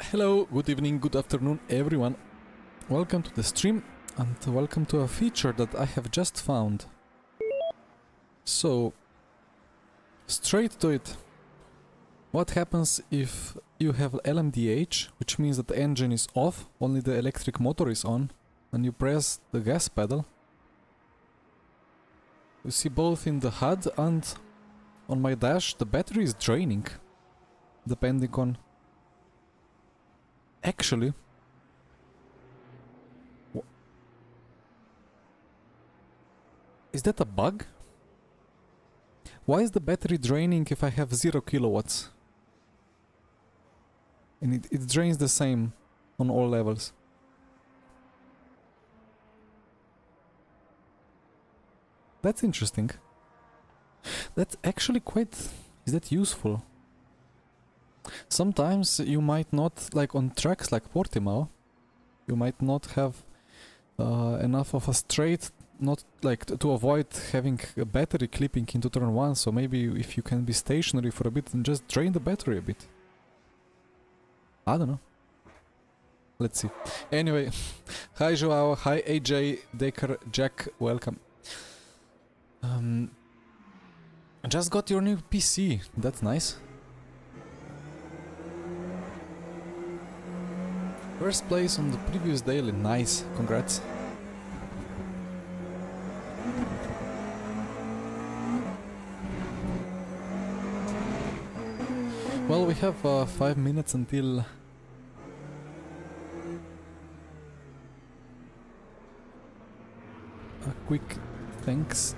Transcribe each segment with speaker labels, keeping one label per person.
Speaker 1: Hello, good evening, good afternoon everyone. Welcome to the stream and welcome to a feature that I have just found. So, straight to it. What happens if you have LMDH, which means that the engine is off, only the electric motor is on, and you press the gas pedal? You see both in the HUD and on my dash the battery is draining, depending on... Actually, is that a bug? Why is the battery draining if I have 0 kilowatts? And it drains the same on all levels. That's interesting. That's actually quite... is that useful? Sometimes you might not, like on tracks like Portimao, you might not have enough of a straight, not like to avoid having a battery clipping into turn 1, so maybe if you can be stationary for a bit and just drain the battery a bit. I don't know. Let's see. Anyway, hi Joao, hi AJ, Decker, Jack, welcome. Just got your new PC, that's nice. First place on the previous daily, nice, congrats. Well, we have 5 minutes until... a quick thanks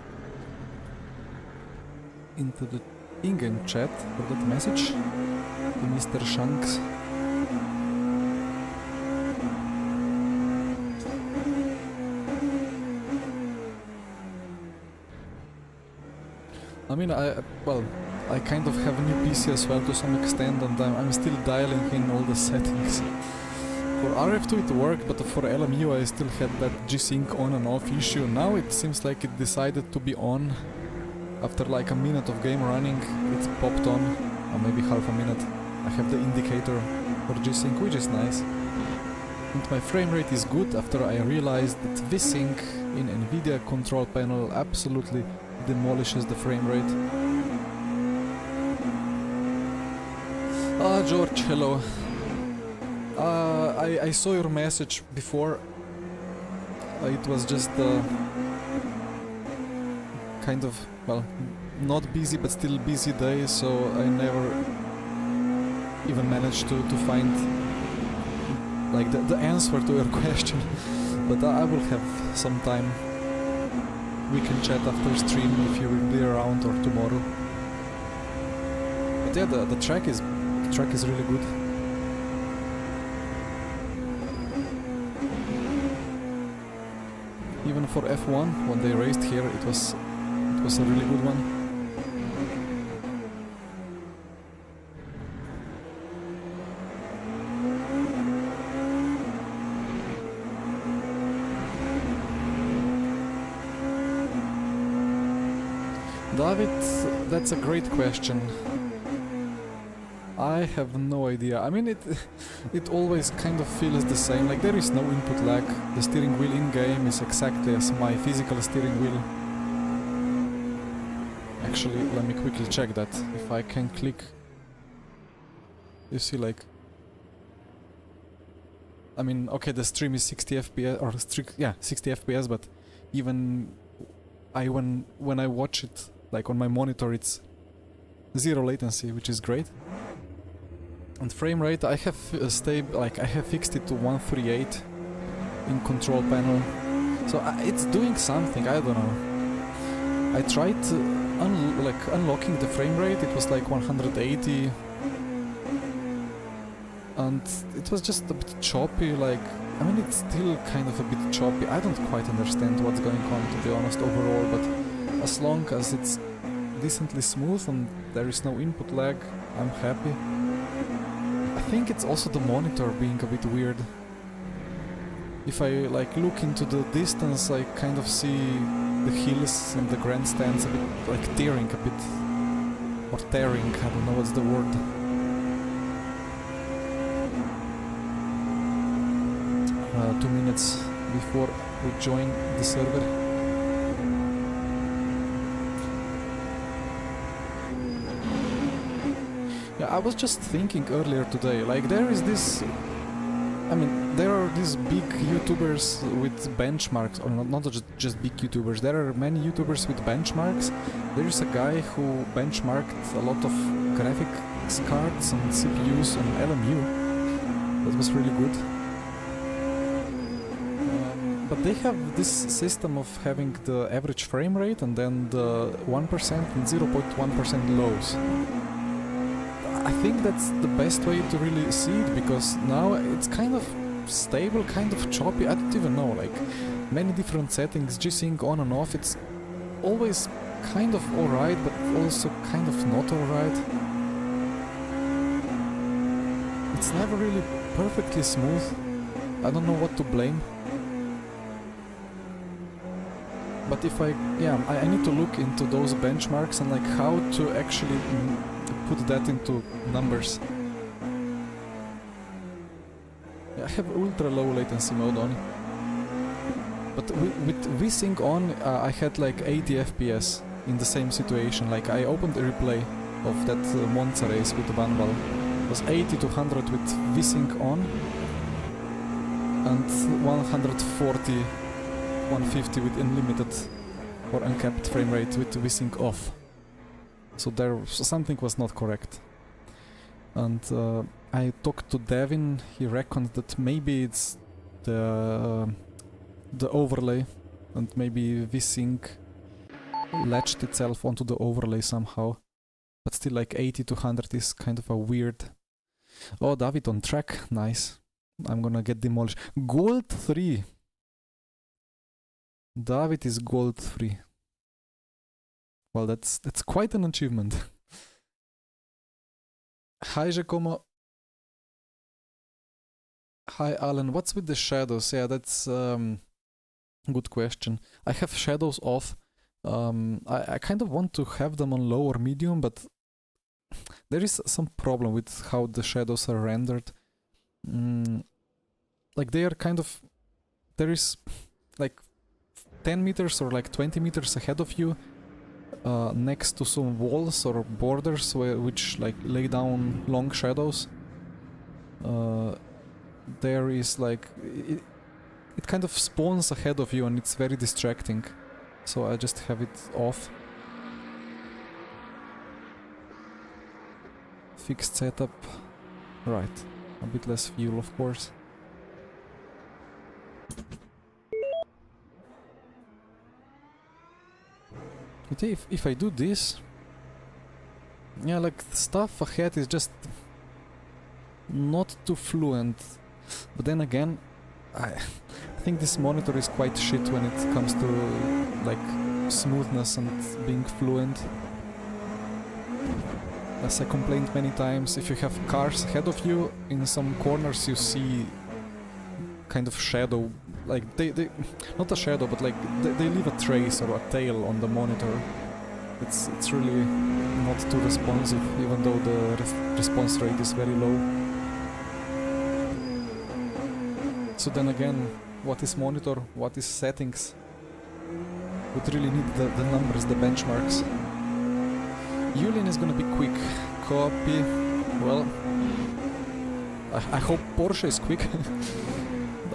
Speaker 1: into the in-game chat for that message to Mr. Shanks. I mean, I kind of have a new PC as well to some extent, and I'm still dialing in all the settings. For RF2 it worked, but for LMU I still had that G-Sync on and off issue. Now it seems like it decided to be on. After like a minute of game running, it popped on, or maybe half a minute. I have the indicator for G-Sync, which is nice. And my frame rate is good after I realized that V-Sync in NVIDIA control panel absolutely demolishes the frame rate. Ah, George, hello. I saw your message before. It was just kind of, well, not busy but still busy day, so I never even managed to find like the answer to your question. But I will have some time. We can chat after stream if you will be around or tomorrow. But yeah, the track is really good. Even for F1, when they raced here, it was a really good one. David, that's a great question. I have no idea. I mean, it always kind of feels the same, like there is no input lag. The steering wheel in-game is exactly as my physical steering wheel. Actually, let me quickly check that. If I can click... You see, like... I mean, okay, the stream is 60 FPS, or 60 FPS, but even when I watch it, like on my monitor, it's 0 latency, which is great. And frame rate, I have I have fixed it to 138 in control panel, so it's doing something. I don't know. I tried unlocking the frame rate. It was like 180, and it was just a bit choppy. Like, I mean, it's still kind of a bit choppy. I don't quite understand what's going on, to be honest, overall. But as long as it's decently smooth and there is no input lag, I'm happy. I think it's also the monitor being a bit weird. If I like look into the distance, I kind of see the hills and the grandstands a bit like tearing a bit. Or tearing, I don't know what's the word. 2 minutes before we join the server. Yeah, I was just thinking earlier today, like there is this... I mean, there are these big YouTubers with benchmarks, or not just big YouTubers, there are many YouTubers with benchmarks. There is a guy who benchmarked a lot of graphics cards and CPUs on LMU. That was really good. But they have this system of having the average frame rate and then the 1% and 0.1% lows. I think that's the best way to really see it, because now it's kind of stable, kind of choppy. I don't even know, like many different settings, G-Sync on and off. It's always kind of alright, but also kind of not alright. It's never really perfectly smooth. I don't know what to blame. But if I need to look into those benchmarks and like how to actually put that into numbers. I have ultra low latency mode on. But with VSync on, I had like 80 FPS in the same situation. Like I opened a replay of that Monza race with the Vanval. It was 80 to 100 with VSync on and 140, 150 with unlimited or uncapped frame rate with VSync off. So there something was not correct. And I talked to Devin. He reckoned that maybe it's the overlay, and maybe VSync latched itself onto the overlay somehow. But still, like 80 to 100 is kind of a weird... Oh, David on track. Nice. I'm gonna get demolished. Gold 3. David is gold 3. Well, that's quite an achievement. Hi, Giacomo. Hi, Alan. What's with the shadows? Yeah, that's good question. I have shadows off. I kind of want to have them on low or medium, but there is some problem with how the shadows are rendered. Like they are kind of... There is like 10 meters or like 20 meters ahead of you, next to some walls or borders which like lay down long shadows. There is like... It kind of spawns ahead of you and it's very distracting. So I just have it off. Fixed setup. Right. A bit less fuel, of course. But if I do this... Yeah, like the stuff ahead is just not too fluent. But then again, I think this monitor is quite shit when it comes to like smoothness and being fluent. As I complained many times, if you have cars ahead of you, in some corners you see kind of shadow, like they not a shadow, but like they leave a trace or a tail on the monitor. It's really not too responsive, even though the response rate is very low. So then again, what is monitor, what is settings? Would really need the numbers, the benchmarks. Julian is gonna be quick. Copy. Well, I hope Porsche is quick.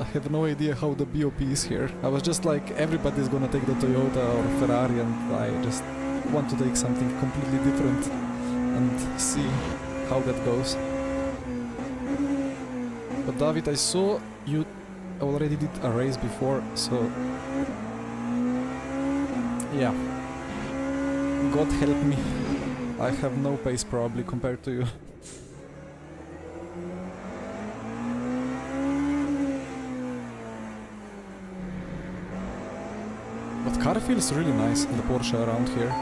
Speaker 1: I have no idea how the BOP is here. I was just like, everybody's gonna take the Toyota or Ferrari, and I just want to take something completely different and see how that goes. But David, I saw you already did a race before, so yeah. God help me. I have no pace probably compared to you. But car feels really nice in the Porsche around here.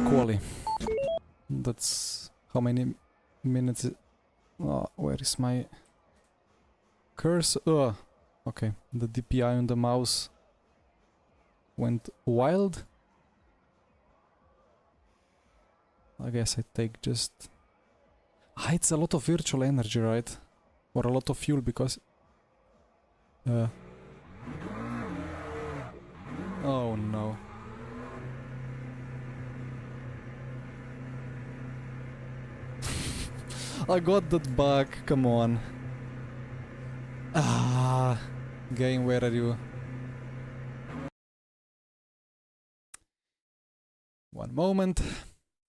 Speaker 1: Quali. That's how many minutes it... Oh, where is my cursor? Okay, the DPI on the mouse went wild. I guess I take just... Ah, it's a lot of virtual energy, right? Or a lot of fuel because... Oh no. I got that bug, come on. Ah, game, where are you? One moment.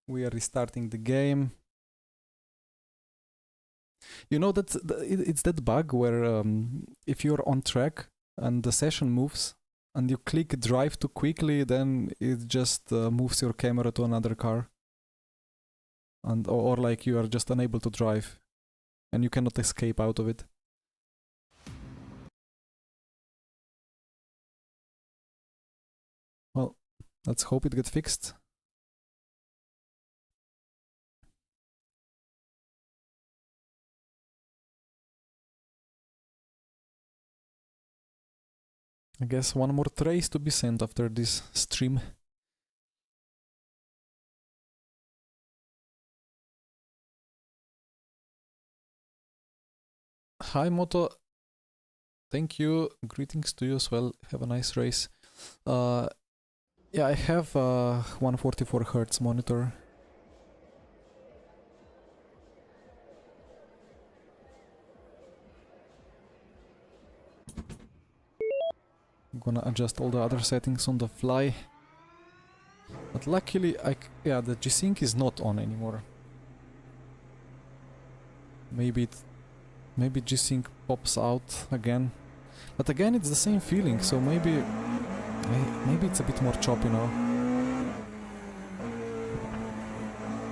Speaker 1: We are restarting the game. You know that it's that bug where if you're on track and the session moves and you click drive too quickly, then it just moves your camera to another car. And or like you are just unable to drive and you cannot escape out of it. Well, let's hope it gets fixed. I guess one more trace to be sent after this stream. Hi Moto, thank you, greetings to you as well, have a nice race. Yeah, I have a 144 Hz monitor. I'm gonna adjust all the other settings on the fly. But luckily, yeah, the G-Sync is not on anymore. Maybe G-Sync pops out again. But again, it's the same feeling, so maybe it's a bit more choppy now.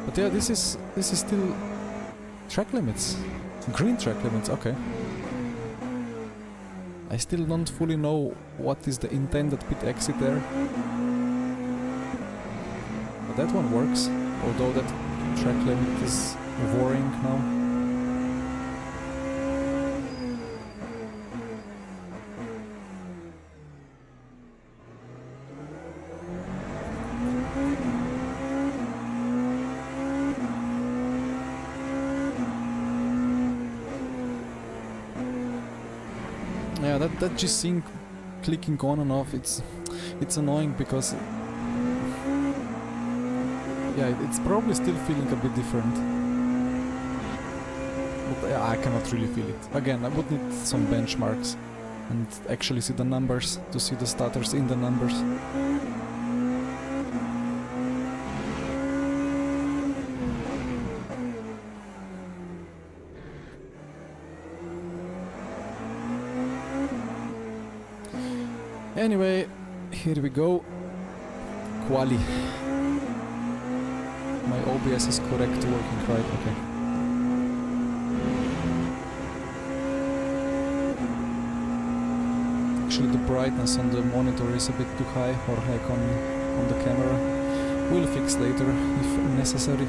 Speaker 1: But yeah, this is still track limits. Green track limits, okay. I still don't fully know what is the intended pit exit there. But that one works, although that track limit is worrying now. Yeah, that G-Sync clicking on and off, it's annoying because yeah, it's probably still feeling a bit different. But yeah, I cannot really feel it. Again, I would need some benchmarks and actually see the numbers to see the stutters in the numbers. Anyway, here we go. Quali. My OBS is correct, working right, okay. Actually the brightness on the monitor is a bit too high, or like on the camera. We'll fix later if necessary.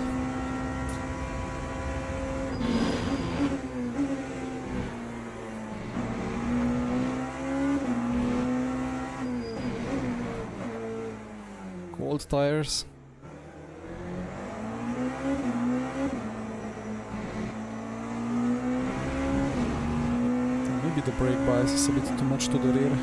Speaker 1: Cold tires. Maybe the brake bias is a bit too much to the rear.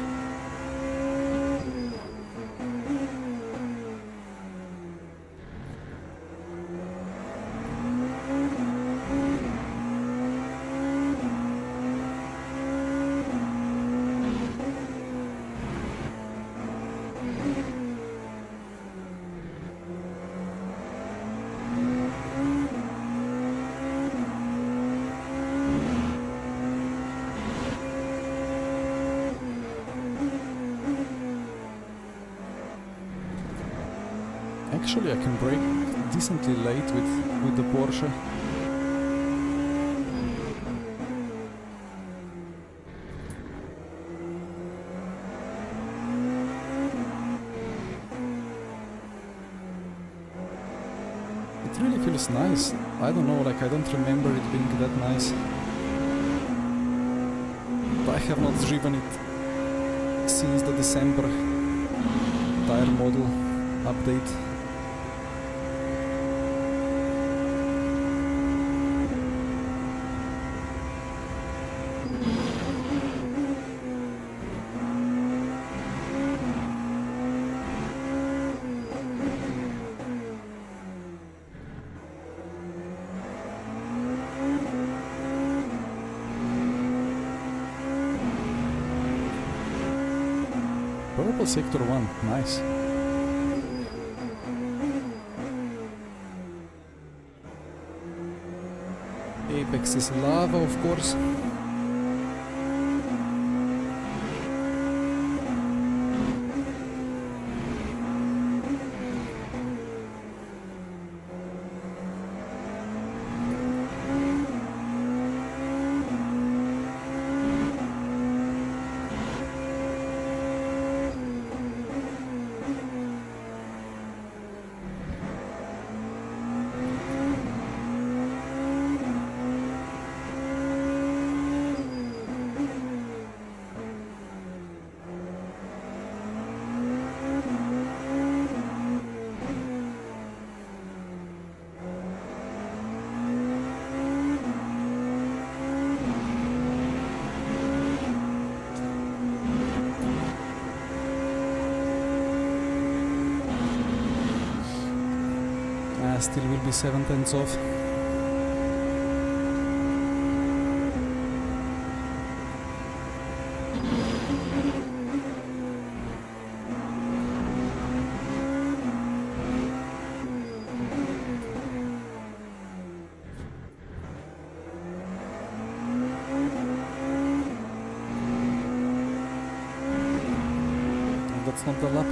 Speaker 1: Actually, I can brake decently late with the Porsche. It really feels nice. I don't know, like I don't remember it being that nice. But I have not driven it since the December tire model update. triple sector 1, nice. Apex is lava, of course. Still will be 7/10 off. That's not the lap.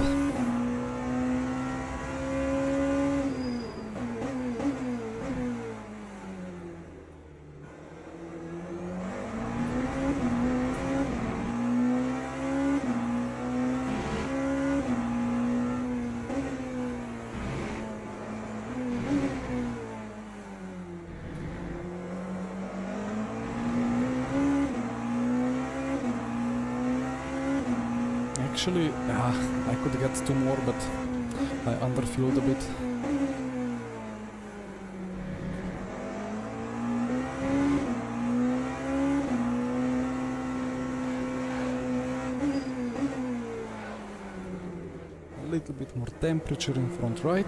Speaker 1: Actually, I could get 2 more, but I underfueled a bit. A little bit more temperature in front right.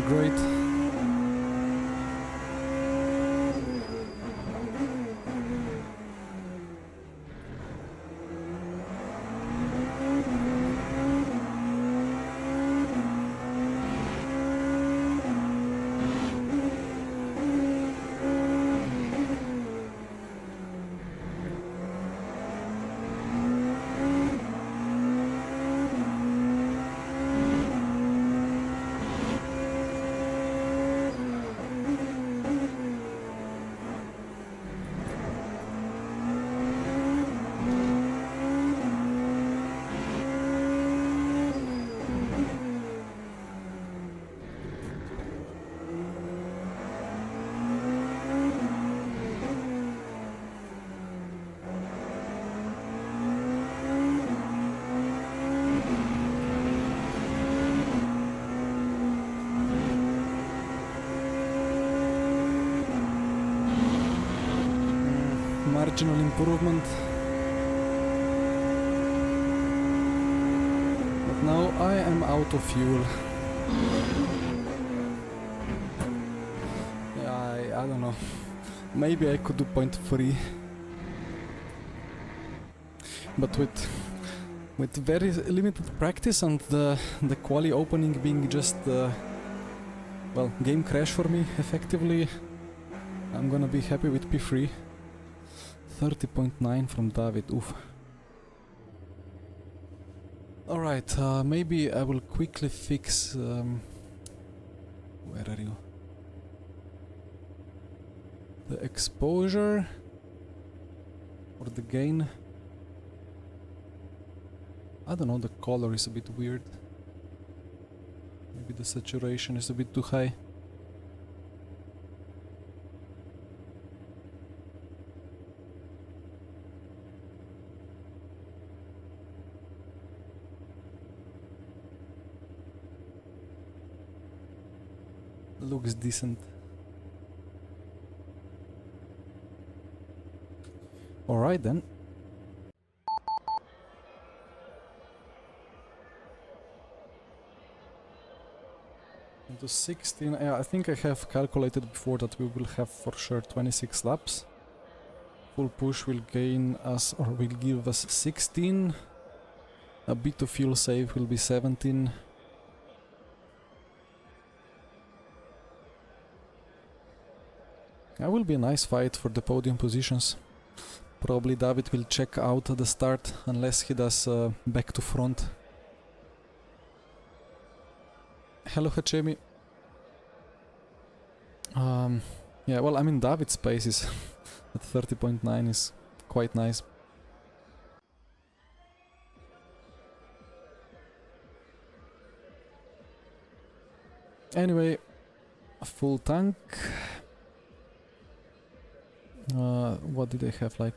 Speaker 1: Great. Marginal improvement. But now I am out of fuel. Yeah, I don't know. Maybe I could do 0.3. But with very limited practice and the quali opening being just well, game crash for me effectively, I'm gonna be happy with P3. 30.9 from David, oof. Alright, maybe I will quickly fix... where are you? The exposure or the gain. I don't know, the color is a bit weird. Maybe the saturation is a bit too high. Looks decent. Alright then. Into 16, yeah, I think I have calculated before that we will have for sure 26 laps. Full push will gain us, or will give us 16. A bit of fuel save will be 17. That will be a nice fight for the podium positions. Probably David will check out at the start, unless he does back to front. Hello Hachemi. Yeah, well, I mean David's pace is at 30.9 is quite nice. Anyway, full tank. What did I have, like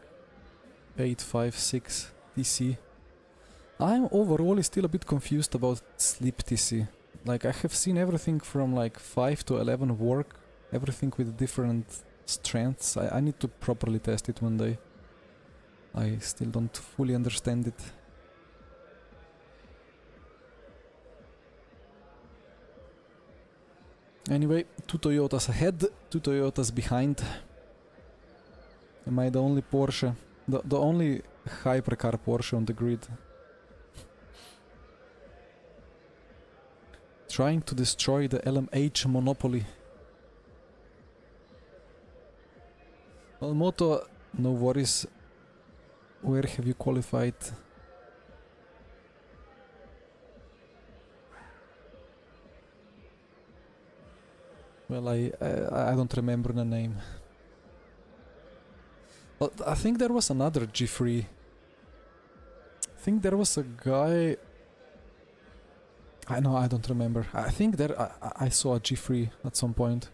Speaker 1: 856 TC? I'm overall still a bit confused about sleep TC. Like, I have seen everything from like 5 to 11 work, everything with different strengths. I need to properly test it one day. I still don't fully understand it. Anyway, 2 Toyotas ahead, 2 Toyotas behind. Am I the only Porsche? The only hypercar Porsche on the grid? Trying to destroy the LMH monopoly. Well, Moto, no worries. Where have you qualified? Well, I don't remember the name. Well, I think there was another G3. I think there was a guy... I know, I don't remember. I think there I saw a G3 at some point.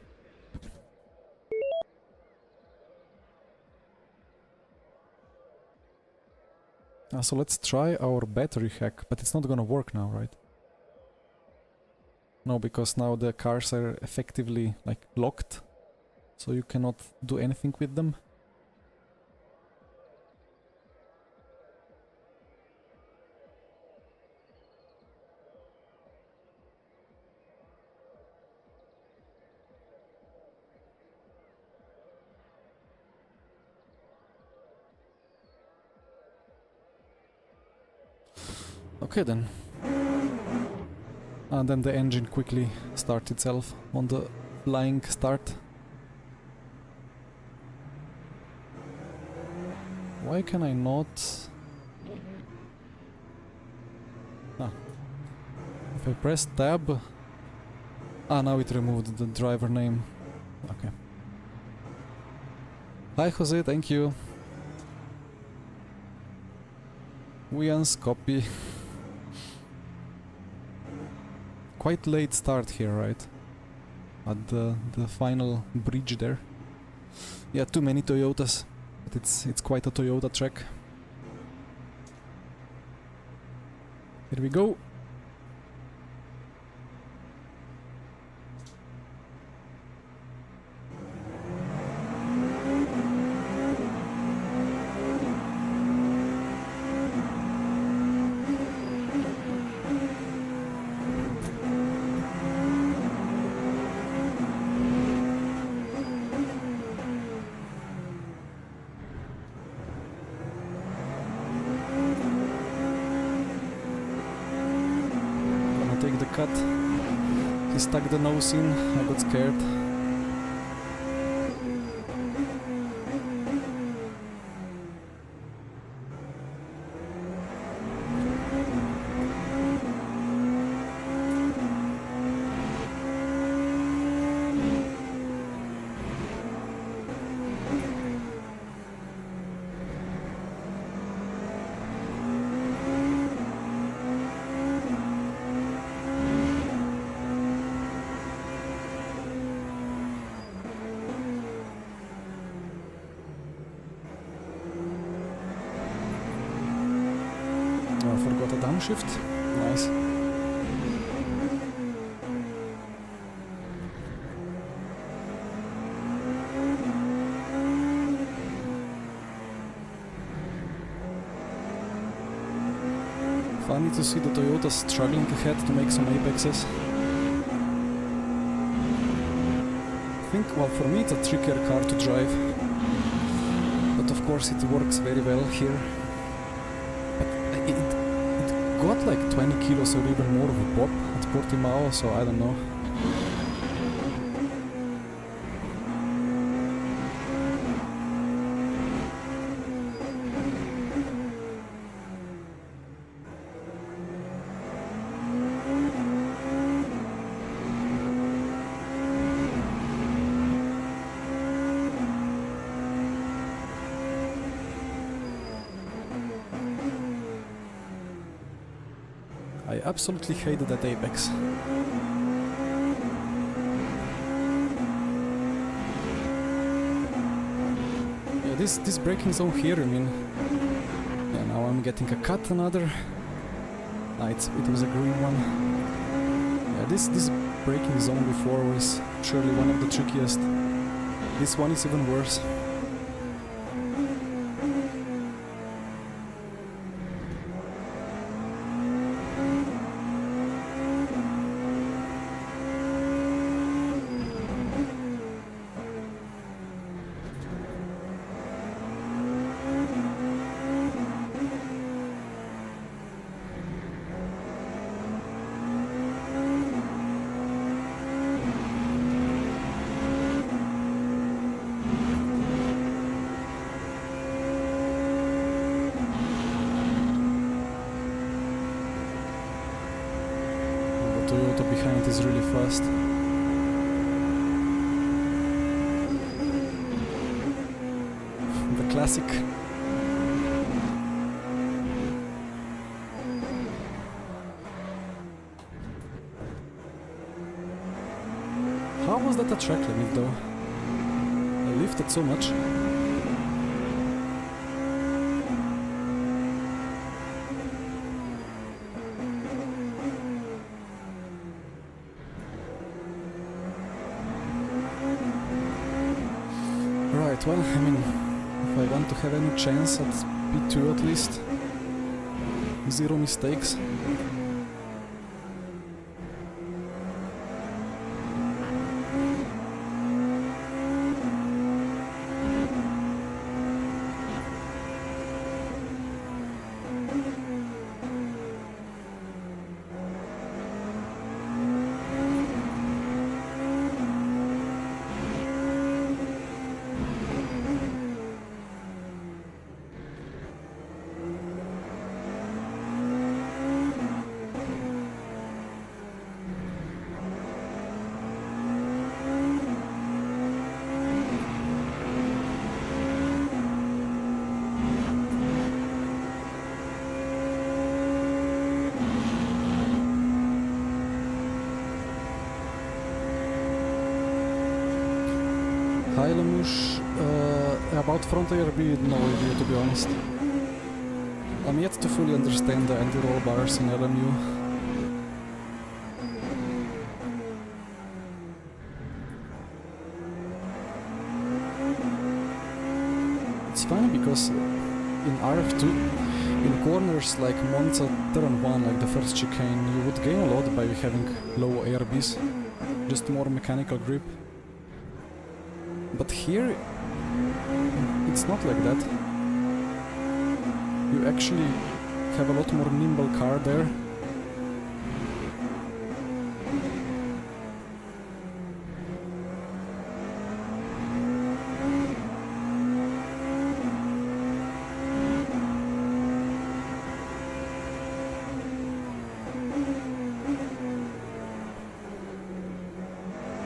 Speaker 1: So let's try our battery hack, but it's not gonna work now, right? No, because now the cars are effectively like locked, so you cannot do anything with them. Okay then. And then the engine quickly starts itself on the flying start. Why can I not... If I press tab... now it removed the driver name. Okay. Hi Jose, thank you. Wian's copy. Quite late start here, right? At the final bridge there. Yeah, too many Toyotas. But it's quite a Toyota track. Here we go. Cut. He stuck the nose in, I got scared. shift. Nice. Funny to see the Toyota struggling ahead to make some apexes. I think, well, for me it's a trickier car to drive, but of course it works very well here. But it got like 20 kilos or even more of a pop at Portimao, so I don't know. I absolutely hated that apex. Yeah, this braking zone here, I mean... Yeah, now I'm getting a cut, another... Ah, it was a green one. Yeah, this braking zone before was surely one of the trickiest. This one is even worse. Toyota behind is really fast. The classic. How was that a track limit though? I lifted so much. Right, well, I mean, if I want to have any chance at P2 at least, 0 mistakes. About front ARB, no idea to be honest. I'm yet to fully understand the anti-roll bars in LMU. It's funny because in RF2, in corners like Monza turn 1, like the first chicane, you would gain a lot by having low ARBs, just more mechanical grip. But here, it's not like that. You actually have a lot more nimble car there.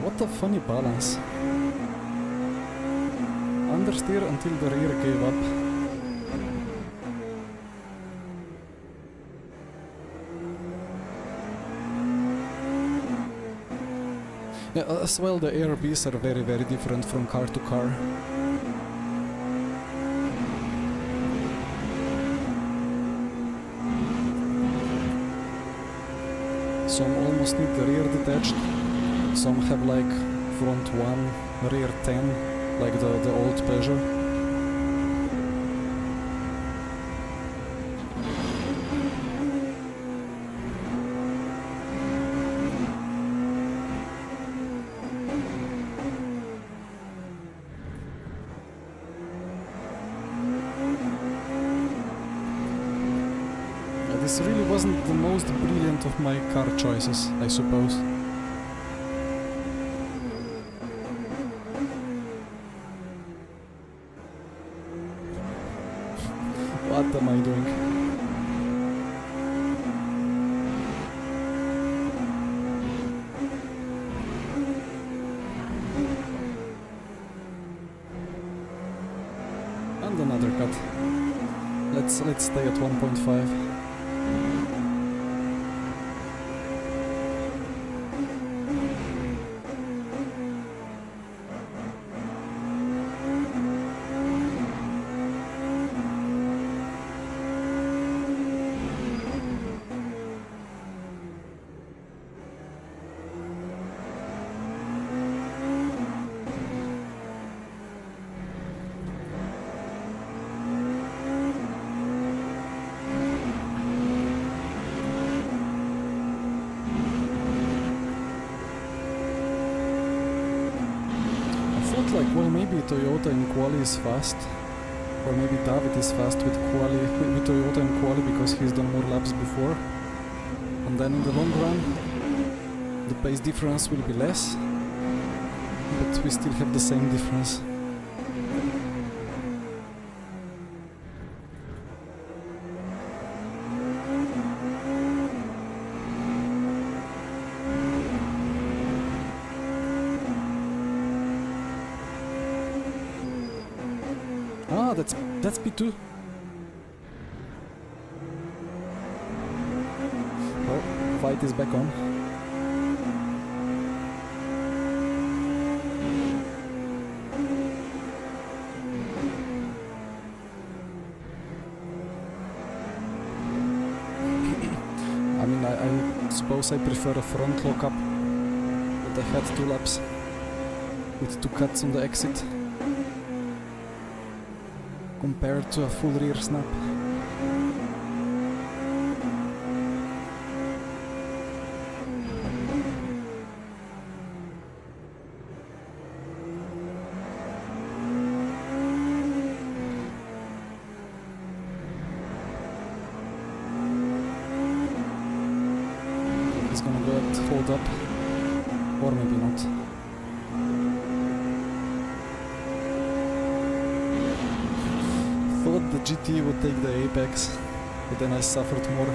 Speaker 1: What a funny balance. Understeer until the rear gave up. Yeah, as well the ARBs are very, very different from car to car. almost need the rear detached. Some have like front 1, rear 10, like the old Peugeot. This really wasn't the most brilliant of my car choices, I suppose. What am I doing? And another cut. Let's stay at 1.5. Like, well, maybe Toyota in Quali is fast, or maybe David is fast with Quali, with Toyota in Quali because he's done more laps before, and then in the long run the pace difference will be less, but we still have the same difference. Ah, that's P2. Well, fight is back on. I mean, I suppose I prefer a front lockup, but I had 2 laps with 2 cuts on the exit, compared to a full rear snap. He's gonna go and hold up, or maybe not. Thought the GT would take the apex, but then I suffered more.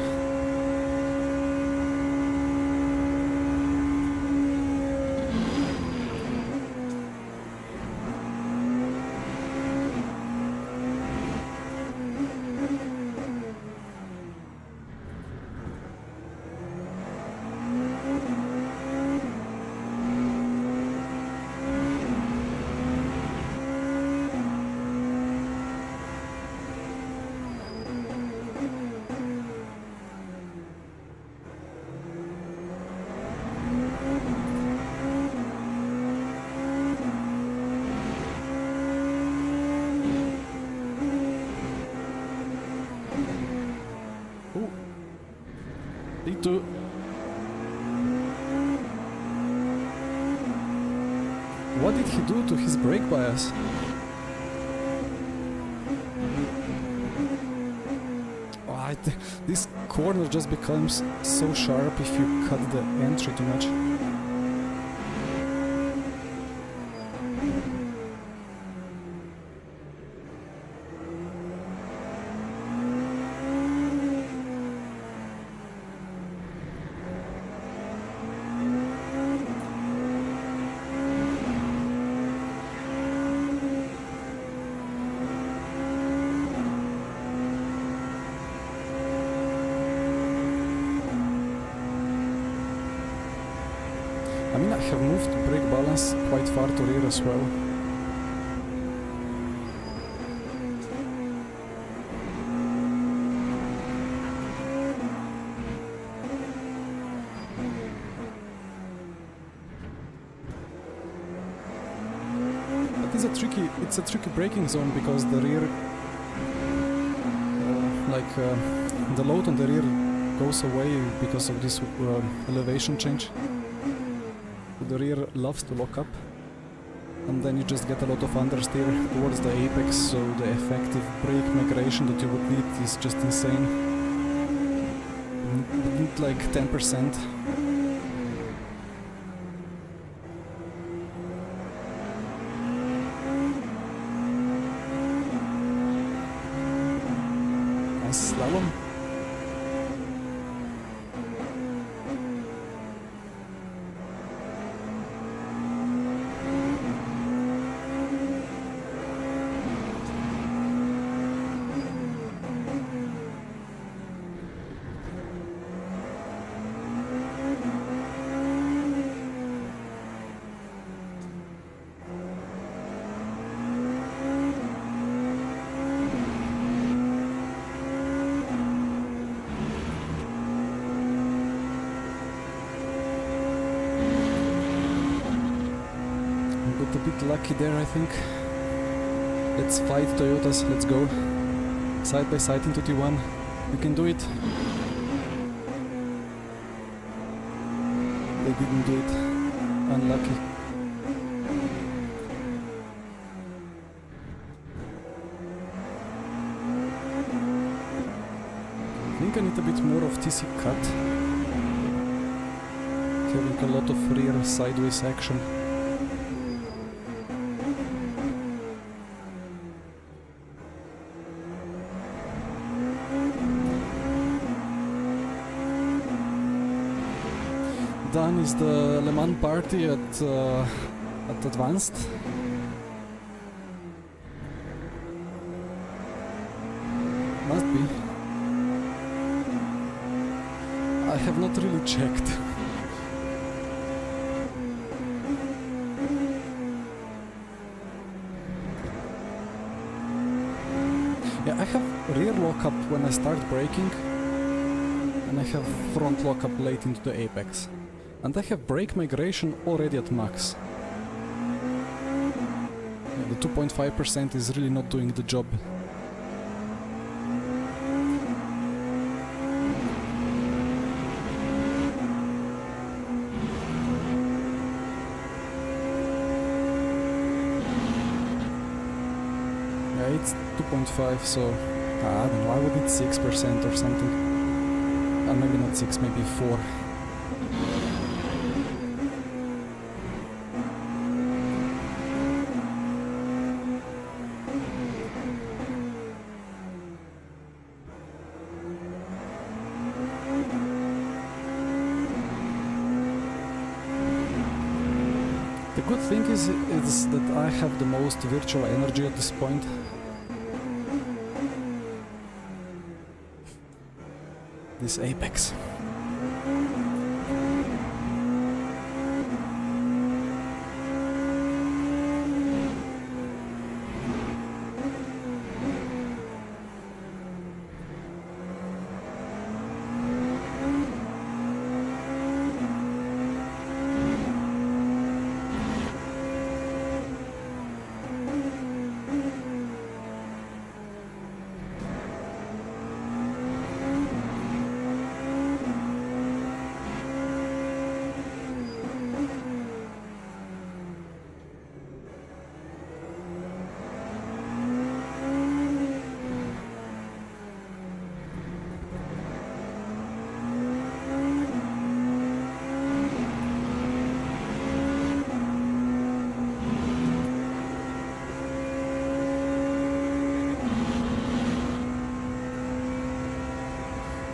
Speaker 1: P2. What did he do to his brake bias? Oh, this corner just becomes so sharp if you cut the entry too much. I mean, I have moved brake balance quite far to rear as well. it's a tricky braking zone because the rear, the load on the rear goes away because of this elevation change. The rear loves to lock up, and then you just get a lot of understeer towards the apex, so the effective brake migration that you would need is just insane. Need like 10%. Nice slalom. A bit lucky there, I think. Let's fight Toyotas, let's go. Side by side into T1. You can do it. They didn't do it. Unlucky. I think I need a bit more of TC cut. Having a lot of rear sideways action. Done is the Le Mans party at Advanced. Must be. I have not really checked. Yeah, I have rear lockup when I start braking, and I have front lockup late into the apex. And I have brake migration already at max. Yeah, the 2.5% is really not doing the job. Yeah, it's 2.5, so I don't know, I would need 6% or something. Maybe not 6, maybe 4. The good thing is that I have the most virtual energy at this point. This apex.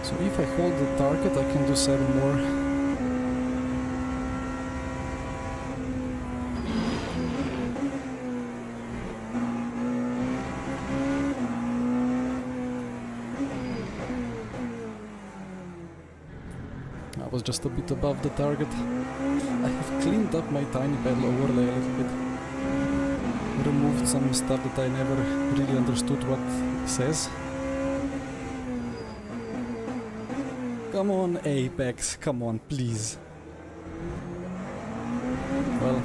Speaker 1: So if I hold the target, I can do 7 more. I was just a bit above the target. I have cleaned up my tiny pedal overlay a little bit. Removed some stuff that I never really understood what it says. Come on, Apex, come on, please. Well,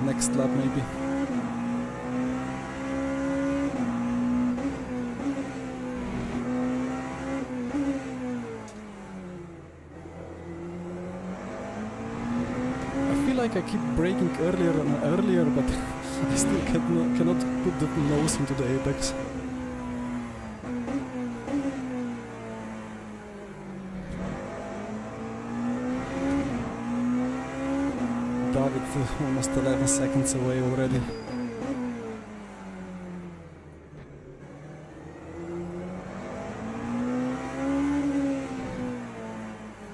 Speaker 1: next lap maybe. like I keep braking earlier and earlier, but I still cannot put the nose into the apex. David almost 11 seconds away already.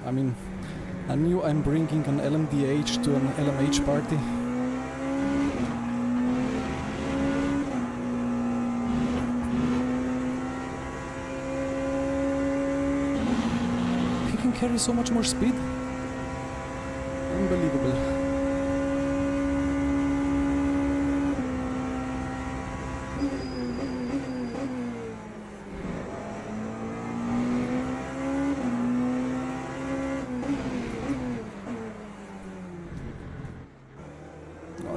Speaker 1: I mean, I knew I'm bringing an LMDH to an LMH party. He can carry so much more speed. Unbelievable.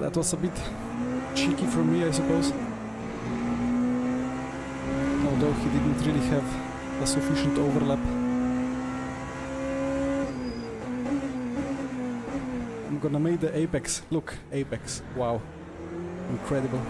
Speaker 1: That was a bit cheeky from me, I suppose. Although he didn't really have a sufficient overlap. I'm gonna make the apex. Look, apex. Wow. Incredible.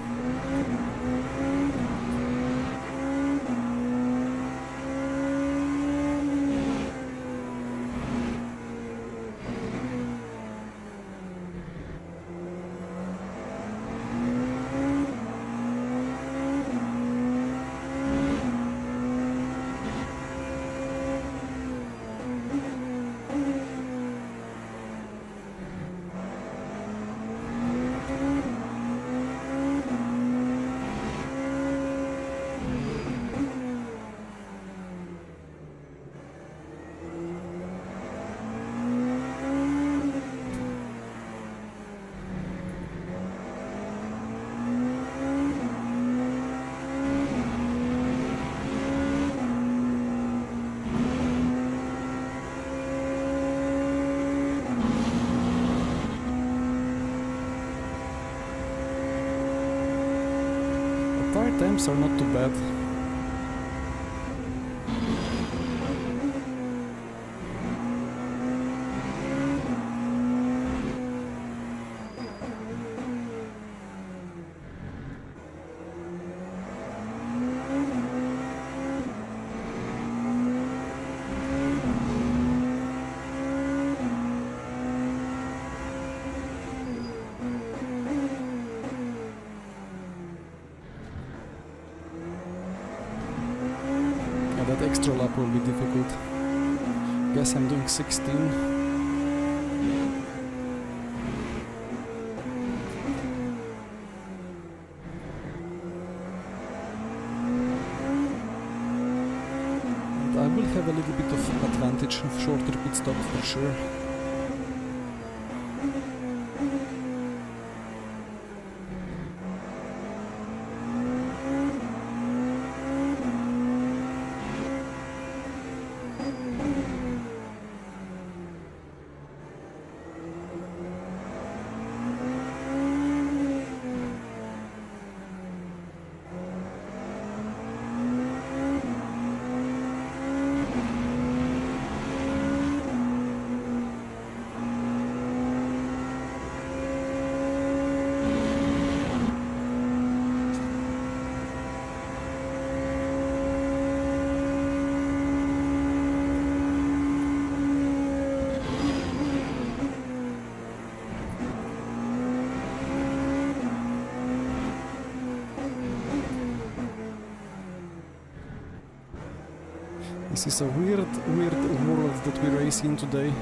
Speaker 1: Tire temps are not too bad. That extra lap will be difficult. Guess I'm doing 16. And I will have a little bit of advantage of shorter pit stop for sure. This is a weird world that we race in today.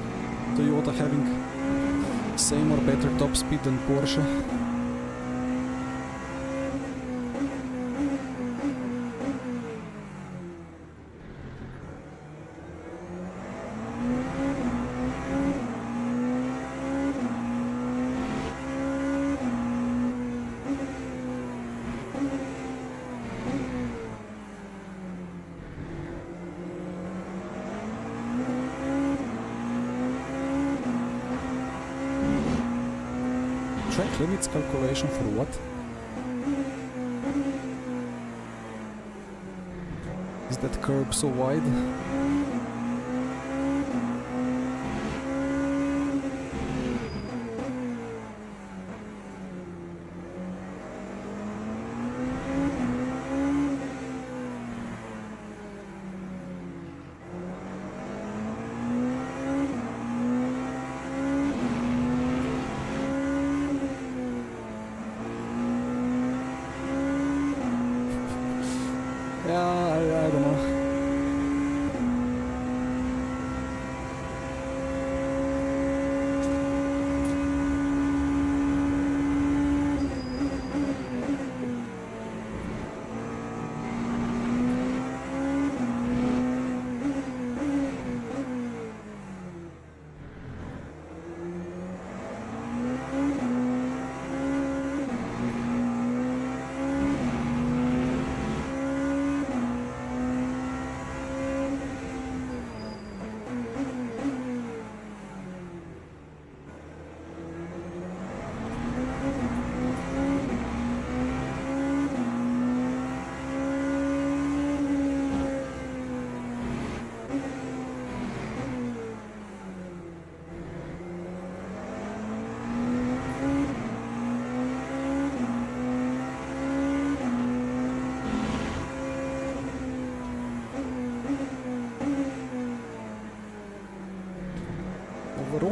Speaker 1: Toyota having same or better top speed than Porsche. Track limits calculation for what? Is that curb so wide?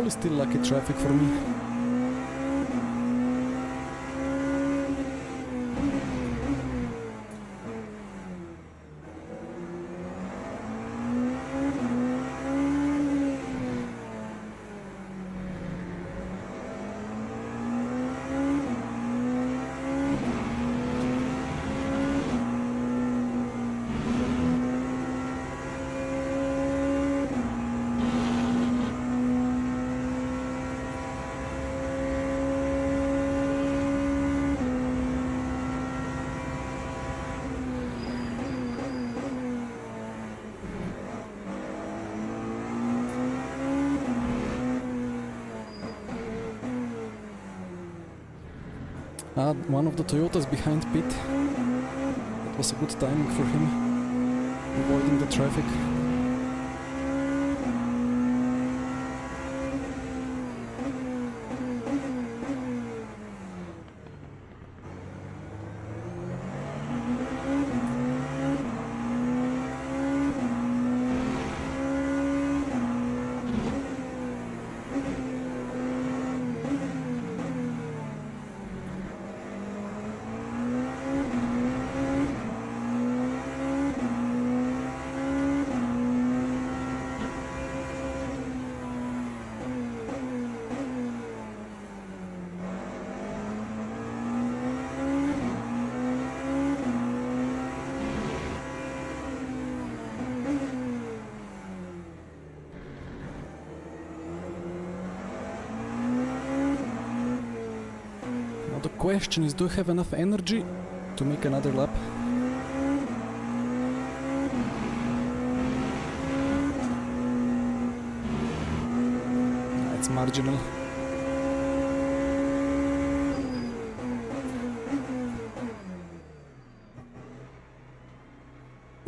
Speaker 1: Probably still lucky traffic for me. One of the Toyotas behind pit. That was a good timing for him, avoiding the traffic. The question is, do I have enough energy to make another lap? It's marginal.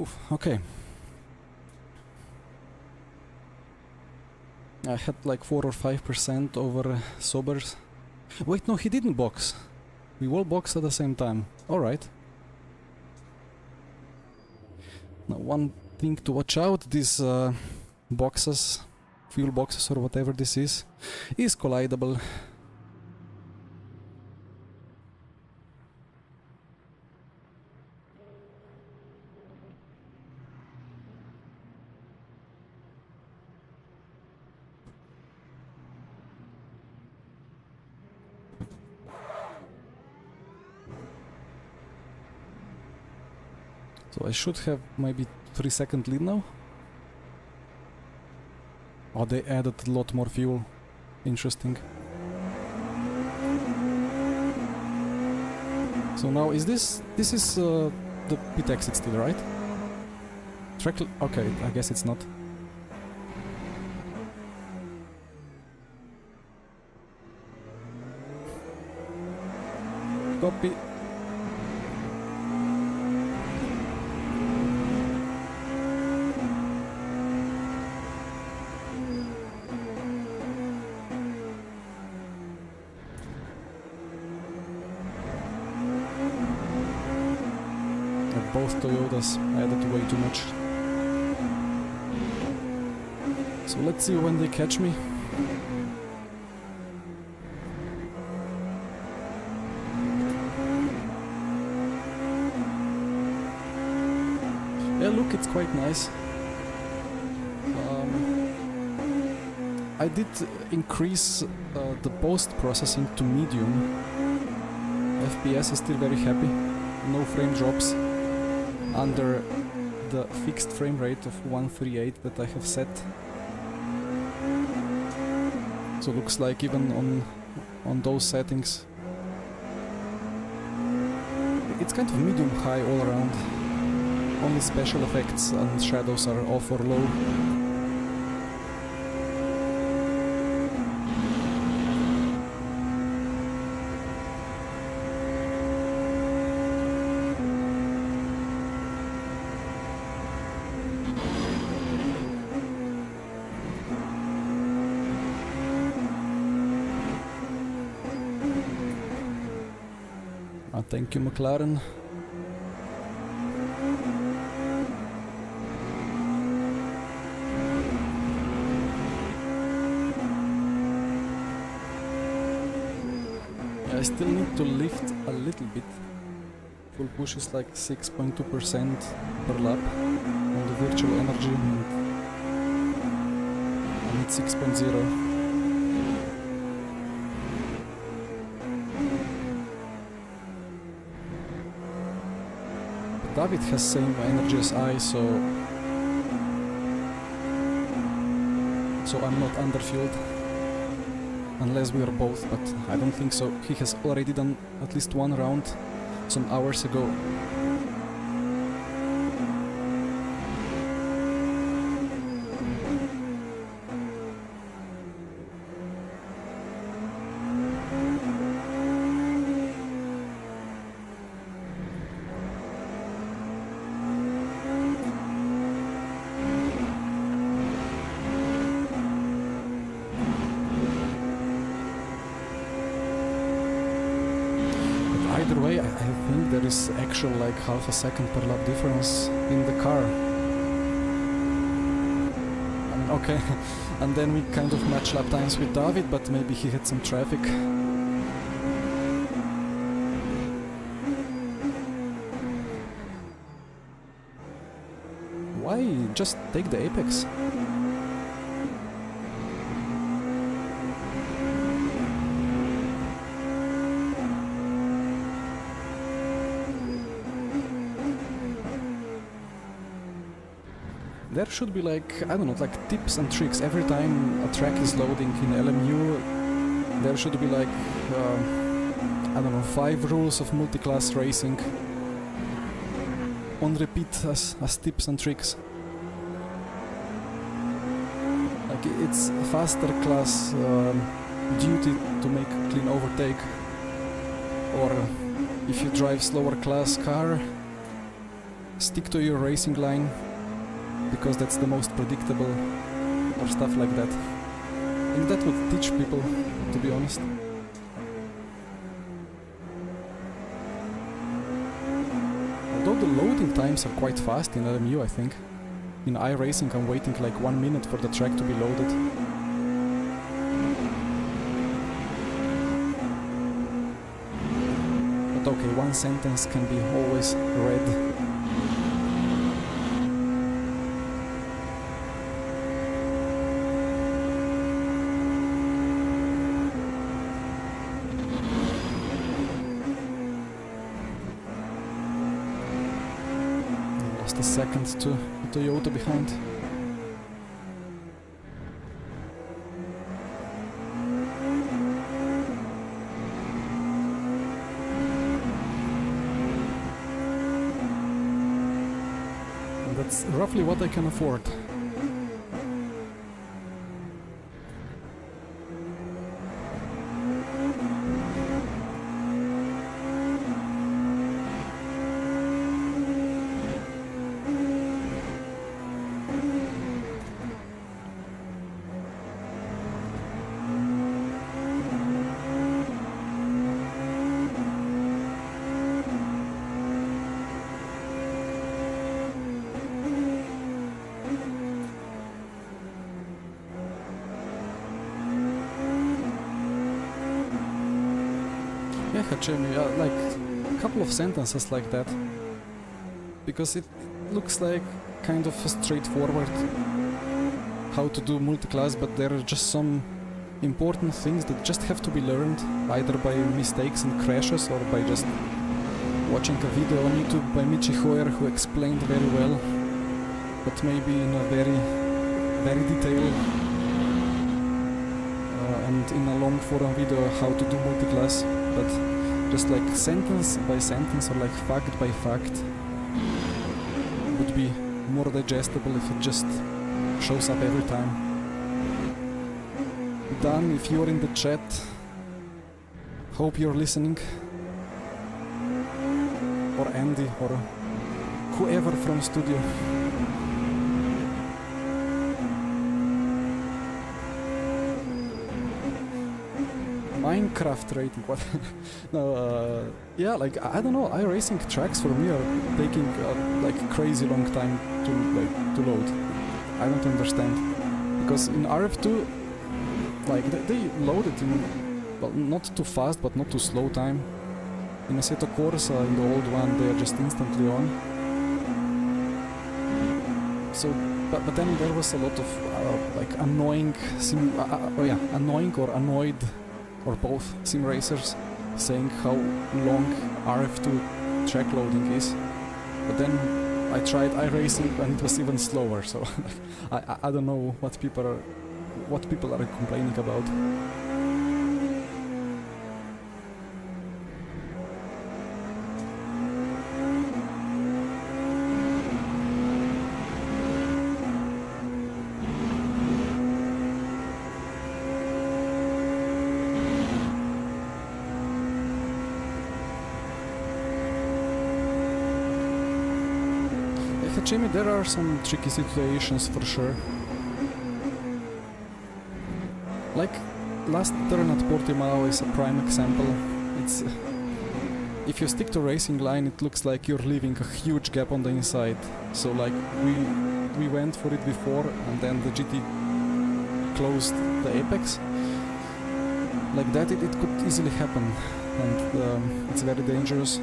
Speaker 1: Oof, okay. I had like 4 or 5% over sobers. Wait, no, he didn't box. We all boxed at the same time. Alright. Now, one thing to watch out, these boxes, fuel boxes or whatever this is collidable. So I should have maybe 3-second lead now. Oh, they added a lot more fuel. Interesting. So now is this is the pit exit still, right? Okay, I guess it's not. Copy. Both Toyotas added way too much. So let's see when they catch me. Yeah, look, it's quite nice. I did increase the post-processing to medium. FPS is still very happy. No frame drops under the fixed frame rate of 138 that I have set. So looks like even on those settings it's kind of medium high all around. Only special effects and shadows are off or low. Thank you, McLaren. I still need to lift a little bit. Full push is like 6.2% per lap on the virtual energy, and I need 6.0. David has same energy as I, so I'm not underfueled. Unless we are both, but I don't think so. He has already done at least one round some hours ago. Either way, I think there is actual like half a second per lap difference in the car. I mean, okay, and then we kind of match lap times with David, but maybe he had some traffic. Why just take the apex? There should be like, I don't know, like tips and tricks. Every time a track is loading in LMU, there should be like, I don't know, 5 rules of multi-class racing on repeat as tips and tricks. Like it's faster class duty to make clean overtake, or if you drive slower class car, stick to your racing line, because that's the most predictable, or stuff like that. And that would teach people, to be honest. Although the loading times are quite fast in LMU, I think. In iRacing I'm waiting like 1 minute for the track to be loaded. But okay, one sentence can be always read. A second to Toyota behind. And that's roughly what I can afford. Yeah, Hachemi, like a couple of sentences like that, because it looks like kind of straightforward how to do multi-class, but there are just some important things that just have to be learned, either by mistakes and crashes or by just watching a video on YouTube by Michi Hoyer who explained very well, but maybe in a very detailed and in a long forum video how to do multi-class. But just like sentence by sentence or like fact by fact would be more digestible if it just shows up every time. Dan, if you're in the chat, hope you're listening. Or Andy, or whoever from studio. Minecraft rating, what? No, yeah, like I don't know. iRacing tracks for me are taking like crazy long time to load. I don't understand, because in RF2, like they load it in well, not too fast, but not too slow time. In Assetto Corsa, in the old one, they are just instantly on. So, but then there was a lot of like annoying annoying or annoyed, or both, sim racers saying how long RF2 track loading is. But then I tried iRacing and it was even slower. So I don't know what people are complaining about. Jimmy, there are some tricky situations for sure. Like last turn at Portimao is a prime example. It's if you stick to racing line, it looks like you're leaving a huge gap on the inside. So like we went for it before, and then the GT closed the apex. Like that, it could easily happen, and it's very dangerous.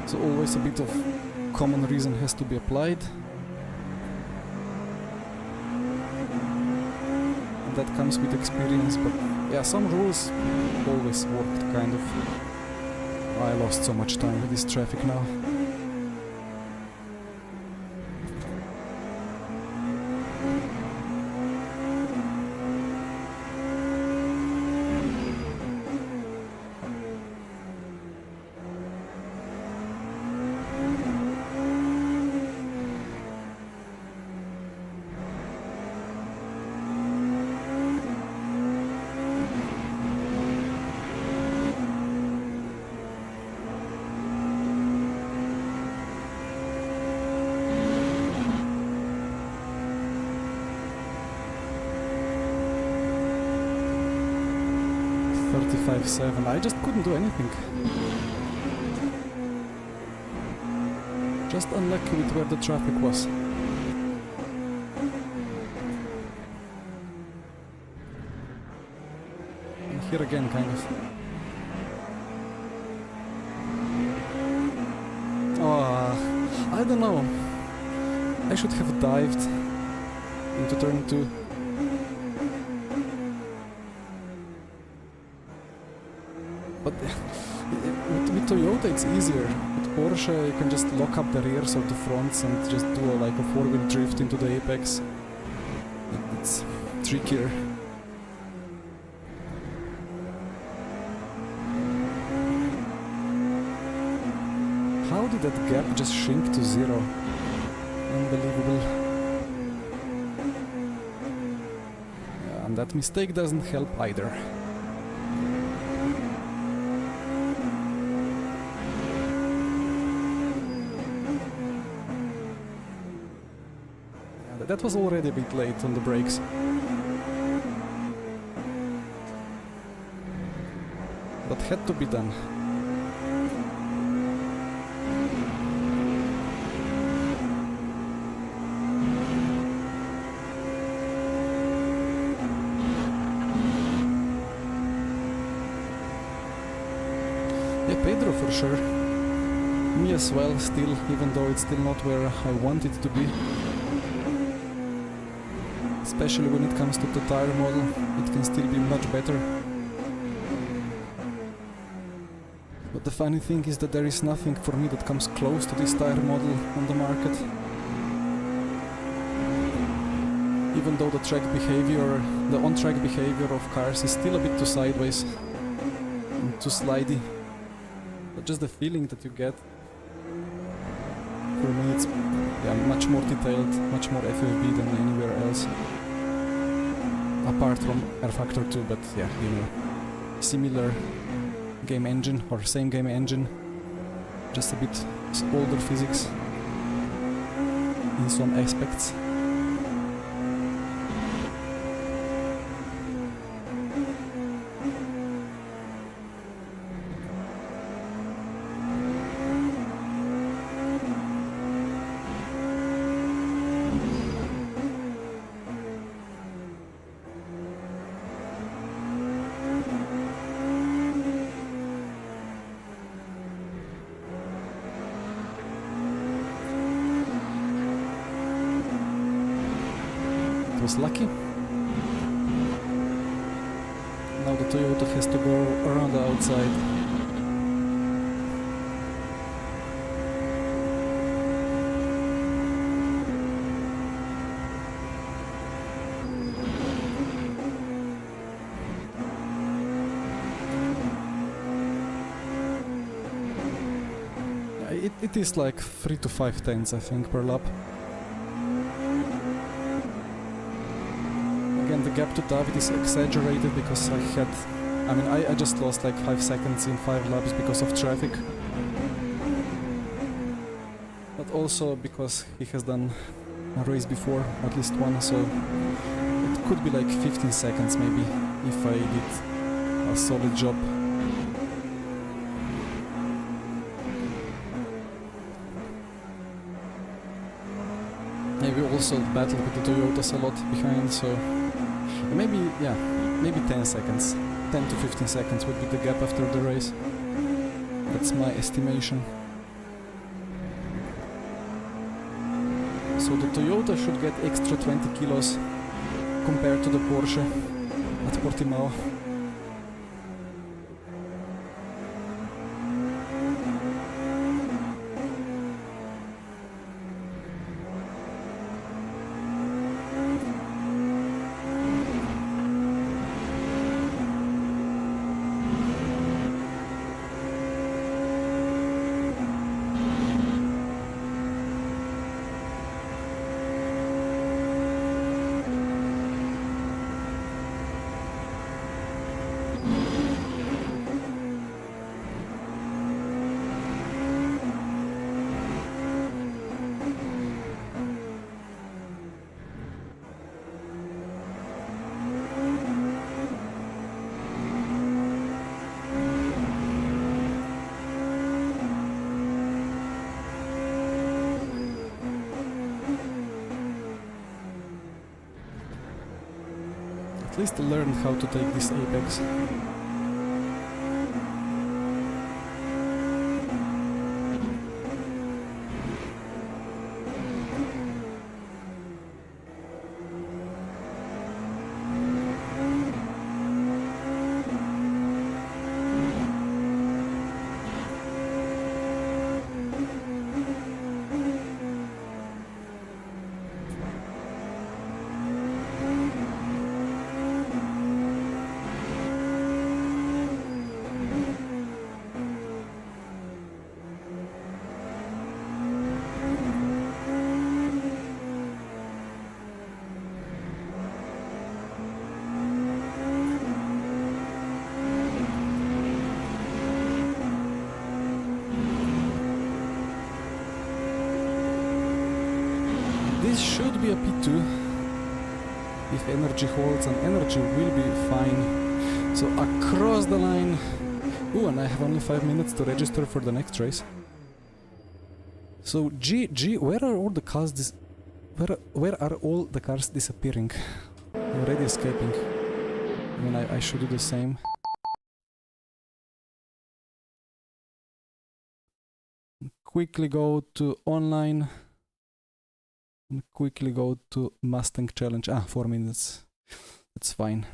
Speaker 1: So always a bit of common reason has to be applied. And that comes with experience, but yeah, some rules always worked kind of. I lost so much time with this traffic now. I just couldn't do anything. Just unlucky with where the traffic was. And here again, kind of. Oh, I don't know. I should have dived into turn 2. But with Toyota it's easier. With Porsche you can just lock up the rears of the fronts and just do like a four-wheel drift into the apex. It's trickier. How did that gap just shrink to 0? Unbelievable. Yeah, and that mistake doesn't help either. That was already a bit late on the brakes. But had to be done. Yeah, Pedro for sure. Me as well, still, even though it's still not where I want it to be. Especially when it comes to the tire model, it can still be much better. But the funny thing is that there is nothing for me that comes close to this tire model on the market. Even though the track behavior, the on-track behavior of cars is still a bit too sideways and too slidey. But just the feeling that you get, for me it's much more detailed, much more FFB than anywhere else. Apart from R Factor 2, but yeah, you know, similar game engine or same game engine, just a bit older physics in some aspects. was lucky. Now the Toyota has to go around the outside. It is like 3 to 5 tenths, I think, per lap. Again, the gap to David is exaggerated because I just lost like 5 seconds in 5 laps because of traffic. But also because he has done a race before, at least one, so it could be like 15 seconds maybe if I did a solid job. Maybe also battled with the Toyotas a lot behind, so maybe 10 seconds. 10 to 15 seconds would be the gap after the race. That's my estimation. So the Toyota should get extra 20 kilos compared to the Porsche at Portimao. At least I learned how to take this apex. This should be a P2 if energy holds, and energy will be fine. So across the line. Ooh, and I have only 5 minutes to register for the next race. So G, where are all the cars where are all the cars disappearing? Already escaping. I mean, I should do the same. Quickly go to online. And quickly go to Mustang challenge. 4 minutes. That's fine.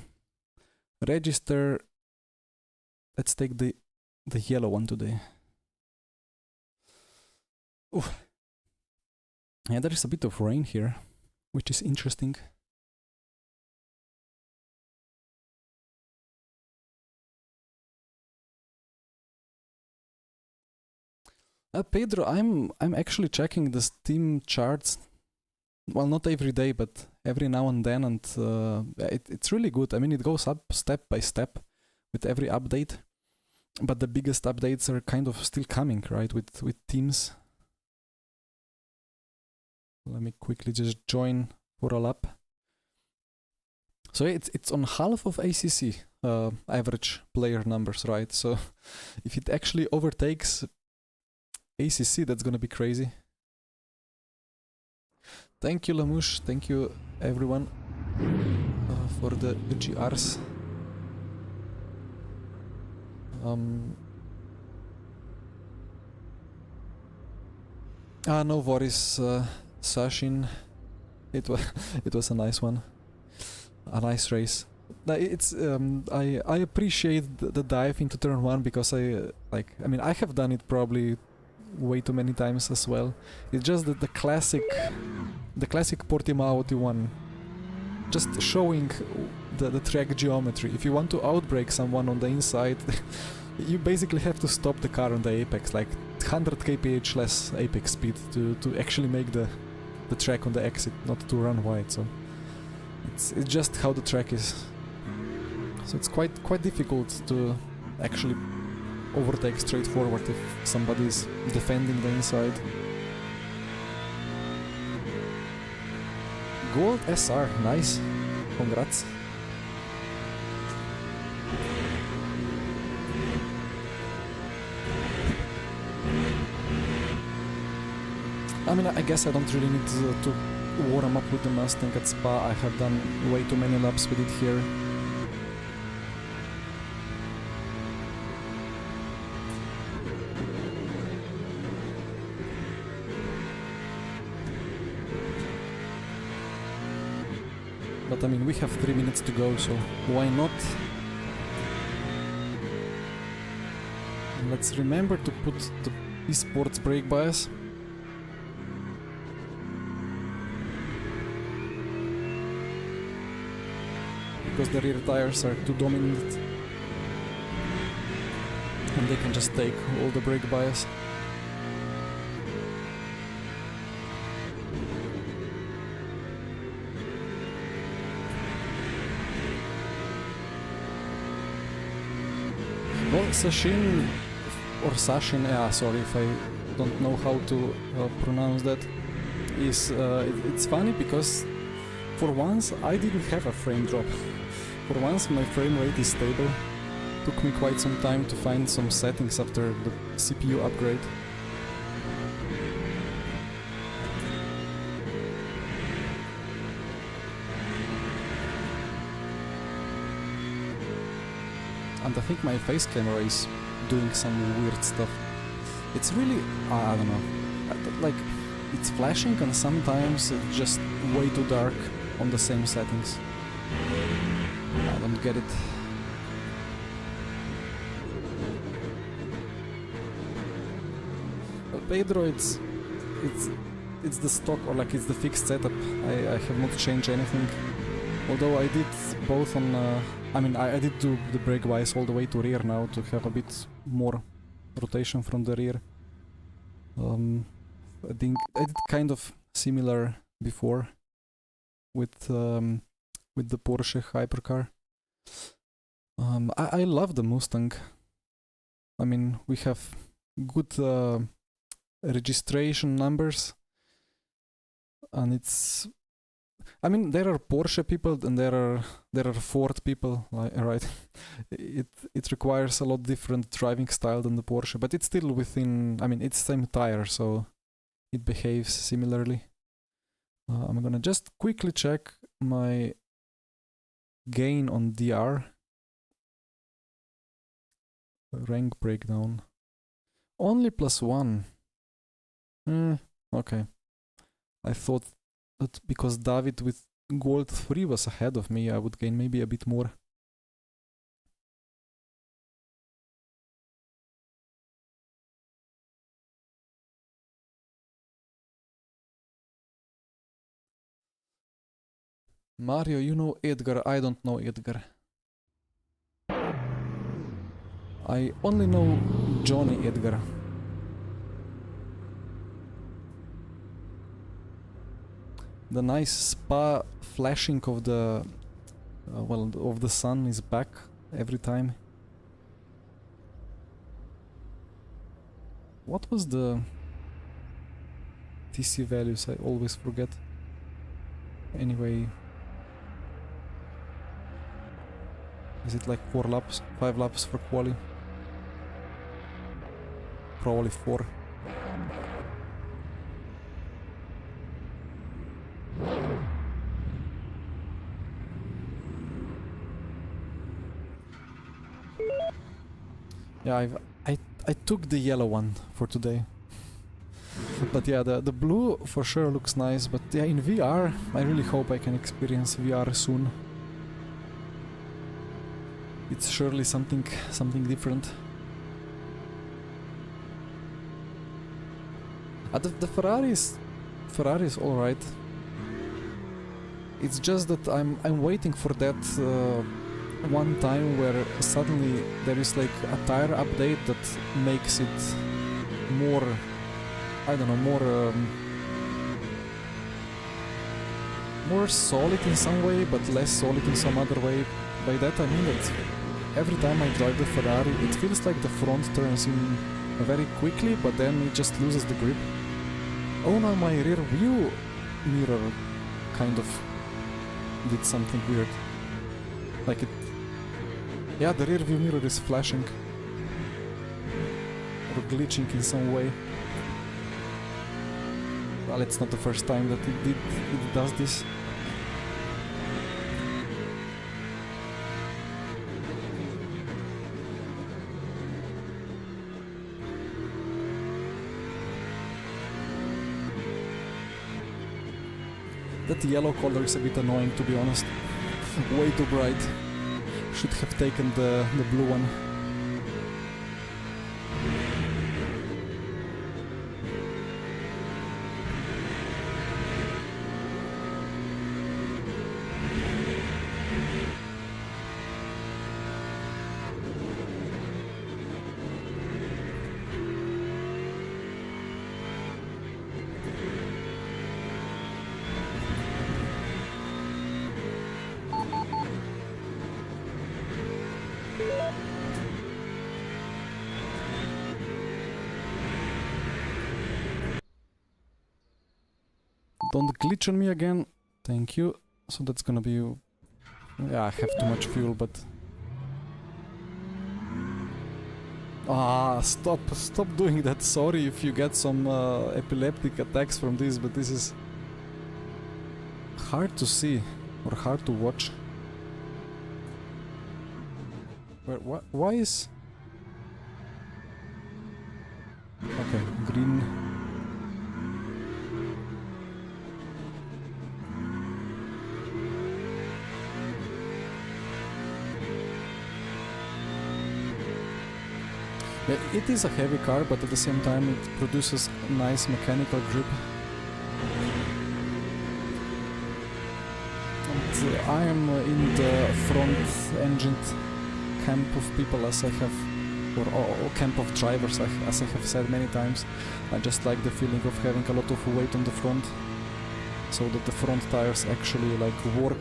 Speaker 1: Register. Let's take the yellow one today. Ooh. Yeah, there is a bit of rain here, which is interesting. Pedro, I'm actually checking the Steam charts. Well, not every day, but every now and then, and it's really good. I mean, it goes up step by step with every update, but the biggest updates are kind of still coming, right? With teams. Let me quickly just join for a lap. So it's on half of ACC average player numbers, right? So if it actually overtakes ACC, that's gonna be crazy. Thank you, Lamouche. Thank you, everyone, for the GRs. No worries, Sashin. It was a nice one. a nice race. It's I appreciate the dive into turn 1 because I mean I have done it probably way too many times as well. It's just that the classic Portimao T1, just showing the track geometry. If you want to outbrake someone on the inside, you basically have to stop the car on the apex, like 100 kph less apex speed to actually make the track on the exit, not to run wide. So it's just how the track is. So it's quite difficult to actually overtake straightforward if somebody's defending the inside. Gold SR, nice. Congrats. I mean, I guess I don't really need to warm up with the Mustang at Spa. I have done way too many laps with it here. But I mean, we have 3 minutes to go, so why not? And let's remember to put the esports brake bias. Because the rear tires are too dominant and they can just take all the brake bias. Well, Sashin or Sashin, yeah, sorry if I don't know how to pronounce that, is it's funny because for once I didn't have a frame drop. For once my frame rate is stable. Took me quite some time to find some settings after the CPU upgrade. And I think my face camera is doing some weird stuff. It's really, I don't know, like it's flashing and sometimes it's just way too dark on the same settings. I don't get it. But Pedro, it's the stock, or like it's the fixed setup. I have not changed anything. Although I did both on, I mean I did do the brake bias all the way to rear now to have a bit more rotation from the rear. I think I did kind of similar before with the Porsche hypercar. I love the Mustang. I mean, we have good registration numbers, and it's. I mean, there are Porsche people and there are Ford people, right? It requires a lot different driving style than the Porsche, but it's still within. I mean, it's same tire, so it behaves similarly. I'm gonna just quickly check my gain on DR. Rank breakdown. Only +1. Okay. I thought that because David with gold 3 was ahead of me, I would gain maybe a bit more. Mario, you know Edgar, I don't know Edgar. I only know Johnny Edgar. The nice Spa flashing of the of the sun is back every time. What was the TC values? I always forget. Anyway, is it like 4 laps, 5 laps for Quali? Probably 4. Yeah, I took the yellow one for today. But yeah, the blue for sure looks nice, but yeah, in VR, I really hope I can experience VR soon. It's surely something different. The Ferrari is all right. It's just that I'm waiting for that one time where suddenly there is like a tire update that makes it more, I don't know, more solid in some way, but less solid in some other way. By that I mean that every time I drive the Ferrari, it feels like the front turns in very quickly, but then it just loses the grip. Oh no, my rear view mirror kind of did something weird. Like it... Yeah, the rear view mirror is flashing. Or glitching in some way. Well, it's not the first time that it does this. That yellow color is a bit annoying, to be honest. Way too bright. Should have taken the blue one. Don't glitch on me again. Thank you. So that's gonna be... Yeah, I have too much fuel, but... Ah, stop doing that. Sorry if you get some epileptic attacks from this, but this is... hard to see, or hard to watch. Why is... Okay, green... Yeah, it is a heavy car, but at the same time it produces nice mechanical grip. And I am in the front-engined camp of people, as I have, or camp of drivers, as I have said many times. I just like the feeling of having a lot of weight on the front, so that the front tires actually like work.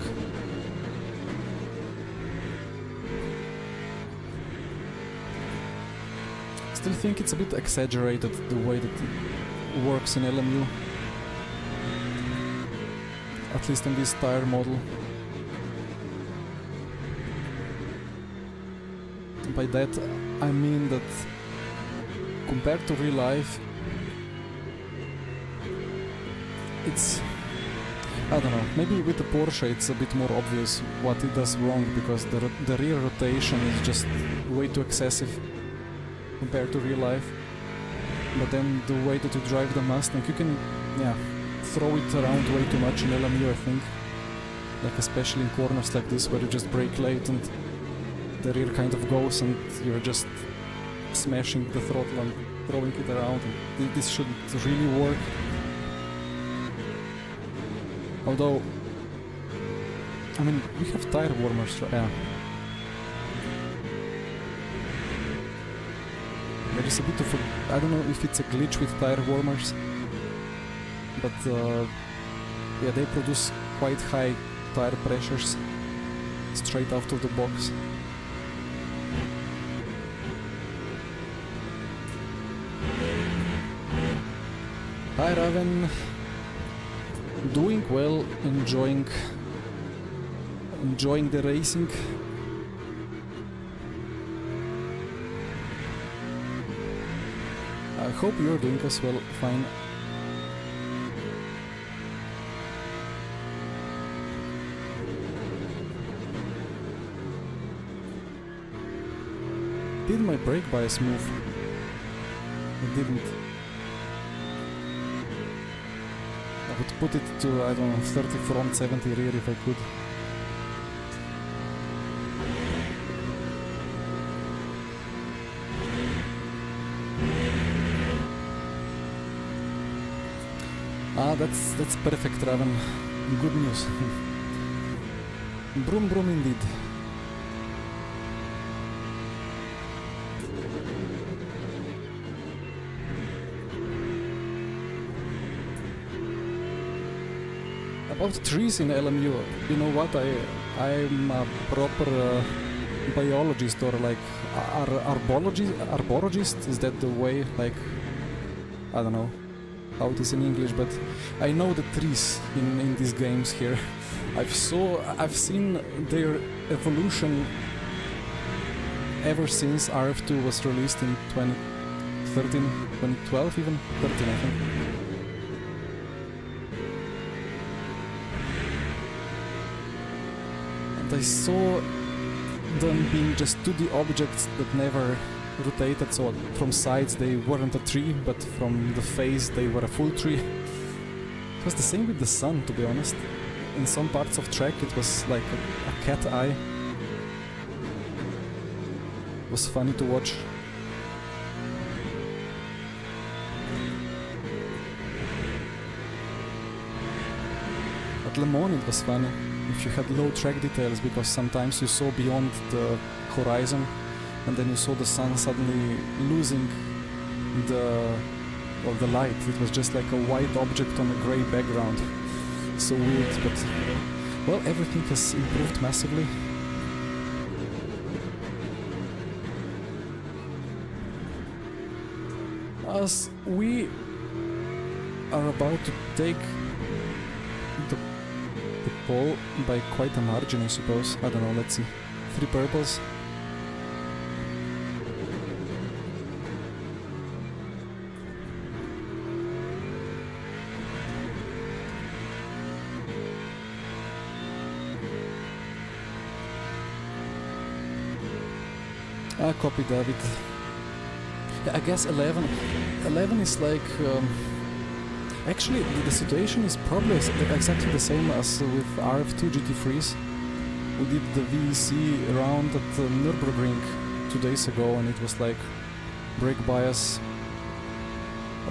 Speaker 1: I still think it's a bit exaggerated the way that it works in LMU, at least on this tire model. By that I mean that compared to real life, it's... I don't know, maybe with the Porsche it's a bit more obvious what it does wrong, because the rear rotation is just way too excessive compared to real life. But then the way that you drive the Mustang, you can, yeah, throw it around way too much in LMU, I think. Like especially in corners like this, where you just brake late and the rear kind of goes and you're just smashing the throttle and throwing it around. And this shouldn't really work. Although, I mean, we have tire warmers, yeah. There is a bit of a... I don't know if it's a glitch with tire warmers, but yeah, they produce quite high tire pressures straight out of the box. Hi Raven! Doing well, enjoying the racing. I hope you're doing as well, fine. Did my brake bias move? It didn't. I would put it to, I don't know, 30 front, 70 rear if I could. Ah, that's perfect, Raven. Good news. Broom broom indeed. About trees in LMU, you know what? I'm a proper biologist or like arborologist. Is that the way? Like, I don't know how it is in English, but I know the trees in these games here. I've seen their evolution ever since RF2 was released in 2013, 2012 even, 13 I think. And I saw them being just 2D objects that never rotated, so from sides they weren't a tree, but from the face they were a full tree. It was the same with the sun, to be honest. In some parts of track it was like a cat eye. It was funny to watch. At Le Mans it was funny if you had low track details, because sometimes you saw beyond the horizon and then you saw the sun suddenly losing the light. It was just like a white object on a grey background. So weird, but well, everything has improved massively. As we are about to take the pole by quite a margin, I suppose. I don't know, let's see. 3 purples. Copy, David. Yeah, I guess 11 is like... actually, the situation is probably exactly the same as with RF2 GT3s. We did the VEC round at Nürburgring 2 days ago, and it was like brake bias...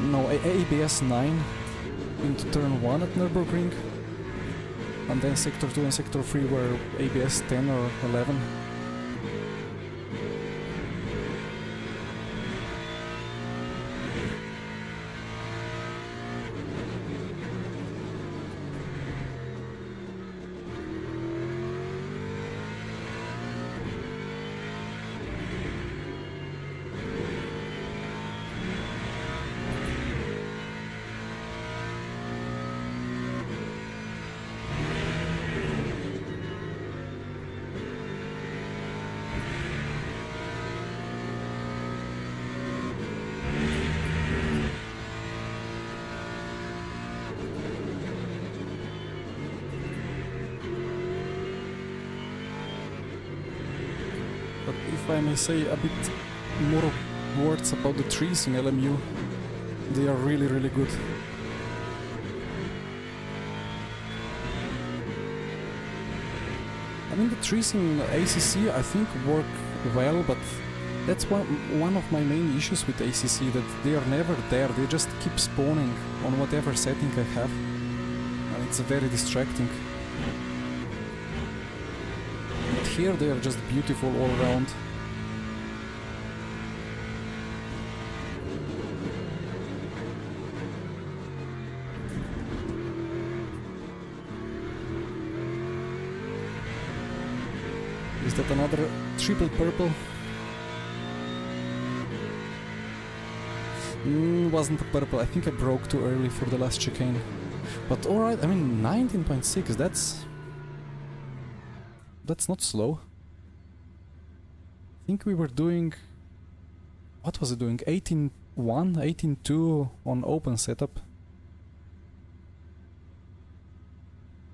Speaker 1: no, ABS 9 into turn 1 at Nürburgring. And then sector 2 and sector 3 were ABS 10 or 11. If I may say a bit more words about the trees in LMU, they are really, really good. I mean, the trees in ACC I think work well, but that's one of my main issues with ACC, that they are never there, they just keep spawning on whatever setting I have, and it's very distracting. But here they are just beautiful all around. Is that another triple purple? Wasn't a purple, I think I broke too early for the last chicane. But alright, I mean 19.6, that's not slow. I think we were doing... what was it doing? 18.1, 18.2 on open setup.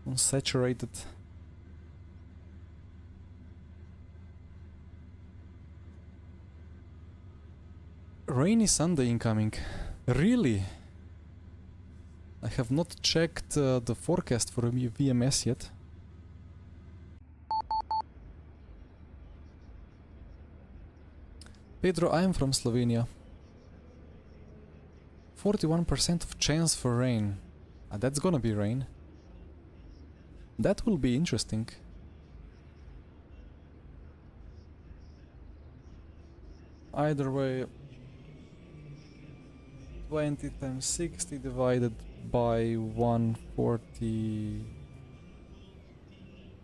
Speaker 1: On saturated. Rainy Sunday incoming. Really? I have not checked the forecast for VMS yet. Pedro, I am from Slovenia. 41% of chance for rain. That's gonna be rain. That will be interesting. Either way, 20 times 60 divided by 140.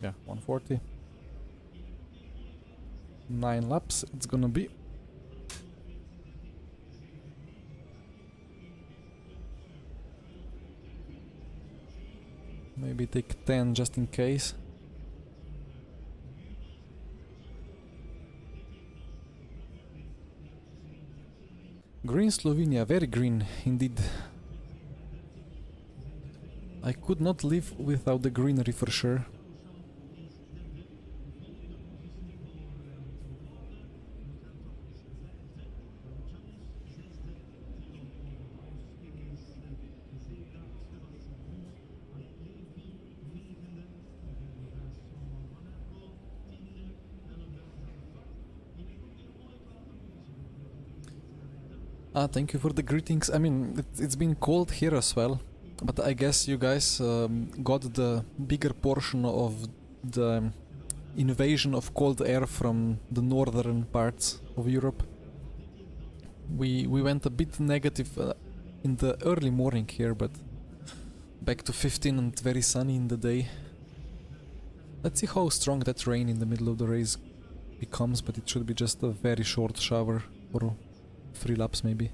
Speaker 1: Yeah, 140. 9 laps it's gonna be. Maybe take 10 just in case. Green Slovenia, very green indeed. I could not live without the greenery for sure. Thank you for the greetings. I mean, it's been cold here as well, but I guess you guys got the bigger portion of the invasion of cold air from the northern parts of Europe. We went a bit negative in the early morning here, but back to 15 and very sunny in the day. Let's see how strong that rain in the middle of the race becomes, but it should be just a very short shower for 3 laps maybe.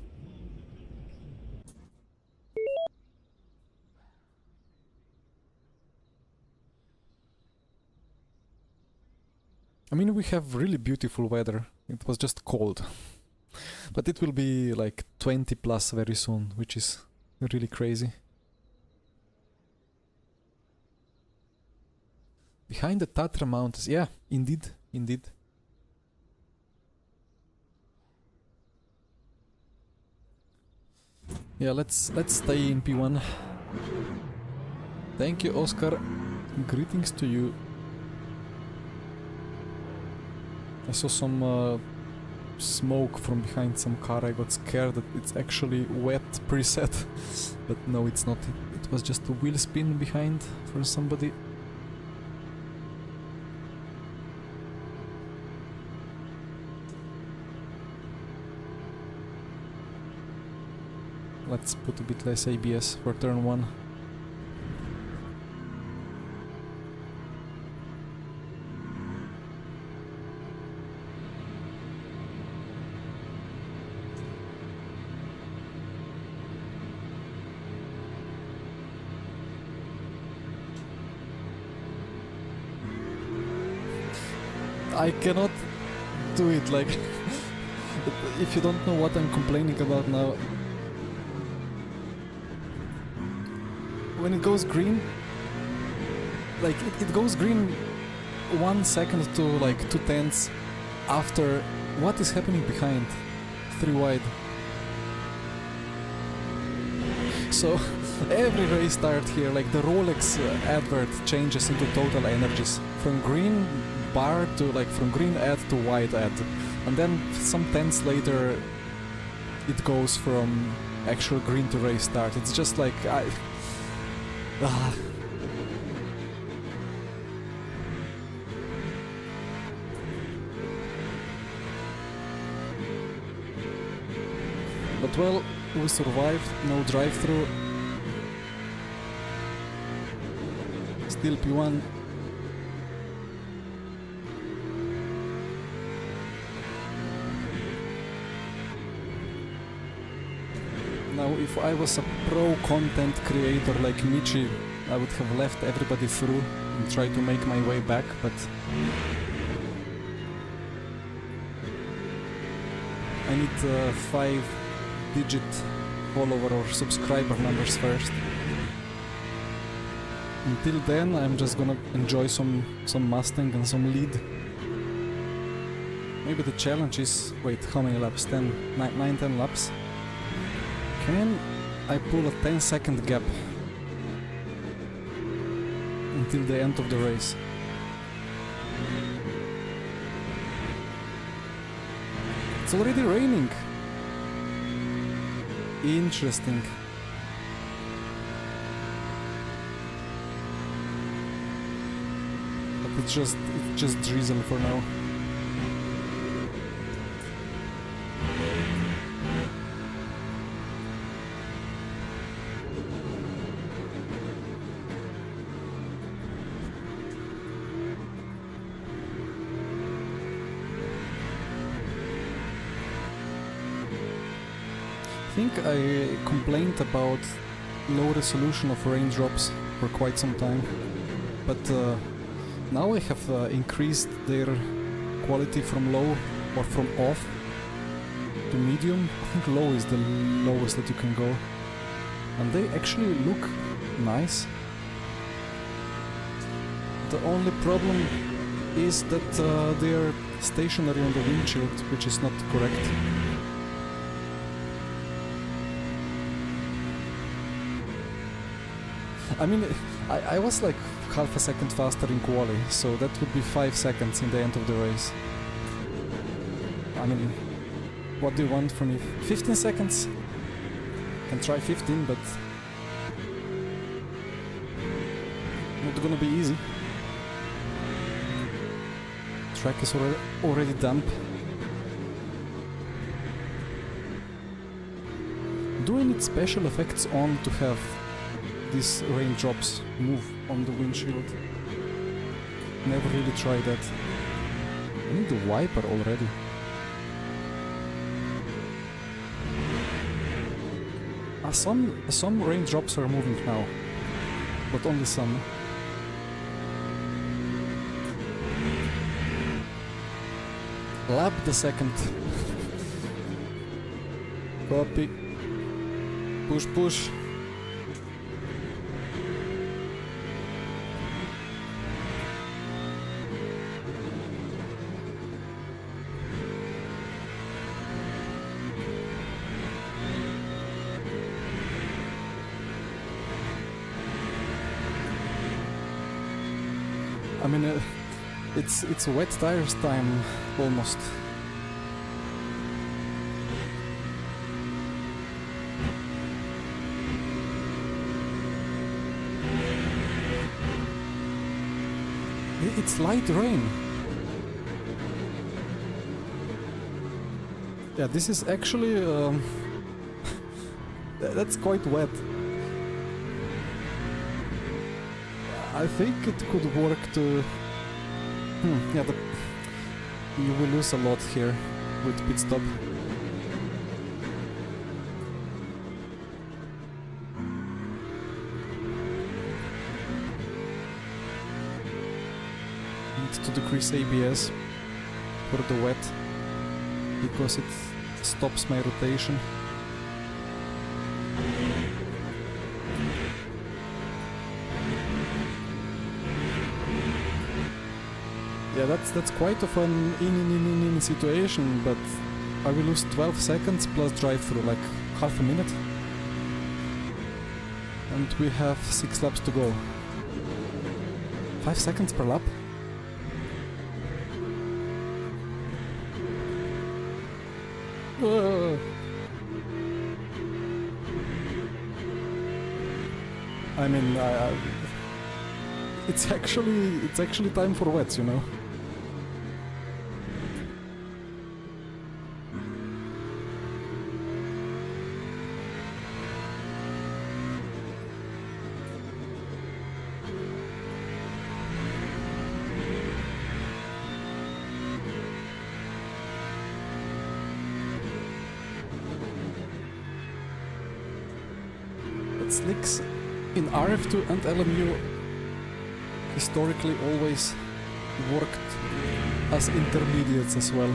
Speaker 1: I mean, we have really beautiful weather. It was just cold. But it will be like 20 plus very soon, which is really crazy. Behind the Tatra Mountains, yeah, indeed, indeed. Yeah, let's stay in P1. Thank you, Oscar. Greetings to you. I saw some smoke from behind some car. I got scared that it's actually wet preset, but no, it's not. It was just a wheel spin behind for somebody. Let's put a bit less ABS for turn 1. I cannot do it, like, if you don't know what I'm complaining about now. When it goes green, like, it goes green 1 second to like 2/10 after what is happening behind 3 wide. So every race start here, like the Rolex advert changes into total energies from green bar to like from green ad to white ad, and then some tenths later it goes from actual green to race start. It's just like But well, we survived, no drive-through. Still P1. Now, if I was a pro content creator like Michi, I would have left everybody through and tried to make my way back, but I need 5-digit follower or subscriber numbers first. Until then, I'm just gonna enjoy some Mustang and some lead. Maybe the challenge is, wait, how many laps? 9-10 laps? Can I pull a 10-second gap until the end of the race? It's already raining. it's just drizzle for now. I think I complained about low resolution of raindrops for quite some time, but now I have increased their quality from low or from off to medium. I think low is the lowest that you can go, and they actually look nice. The only problem is that they are stationary on the windshield, which is not correct. I mean, I was like half a second faster in Quali, so that would be 5 seconds in the end of the race. I mean, what do you want from me? 15 seconds? Can try 15, but not gonna be easy. Track is already damp. Do I need special effects on to have these raindrops move on the windshield? Never really tried that. I need the wiper already. Some raindrops are moving now, but only some. Lap the second. Copy. Push, push. I mean, it's wet tires time almost. It's light rain. Yeah, this is actually that's quite wet. I think it could work to... yeah, you will lose a lot here with pit stop. Need to decrease ABS for the wet, because it stops my rotation. Yeah, that's quite of an in situation, but I will lose 12 seconds plus drive-through, like half a minute. And we have 6 laps to go. 5 seconds per lap? I mean, it's actually time for wets, you know. Slicks in RF2 and LMU historically always worked as intermediates as well.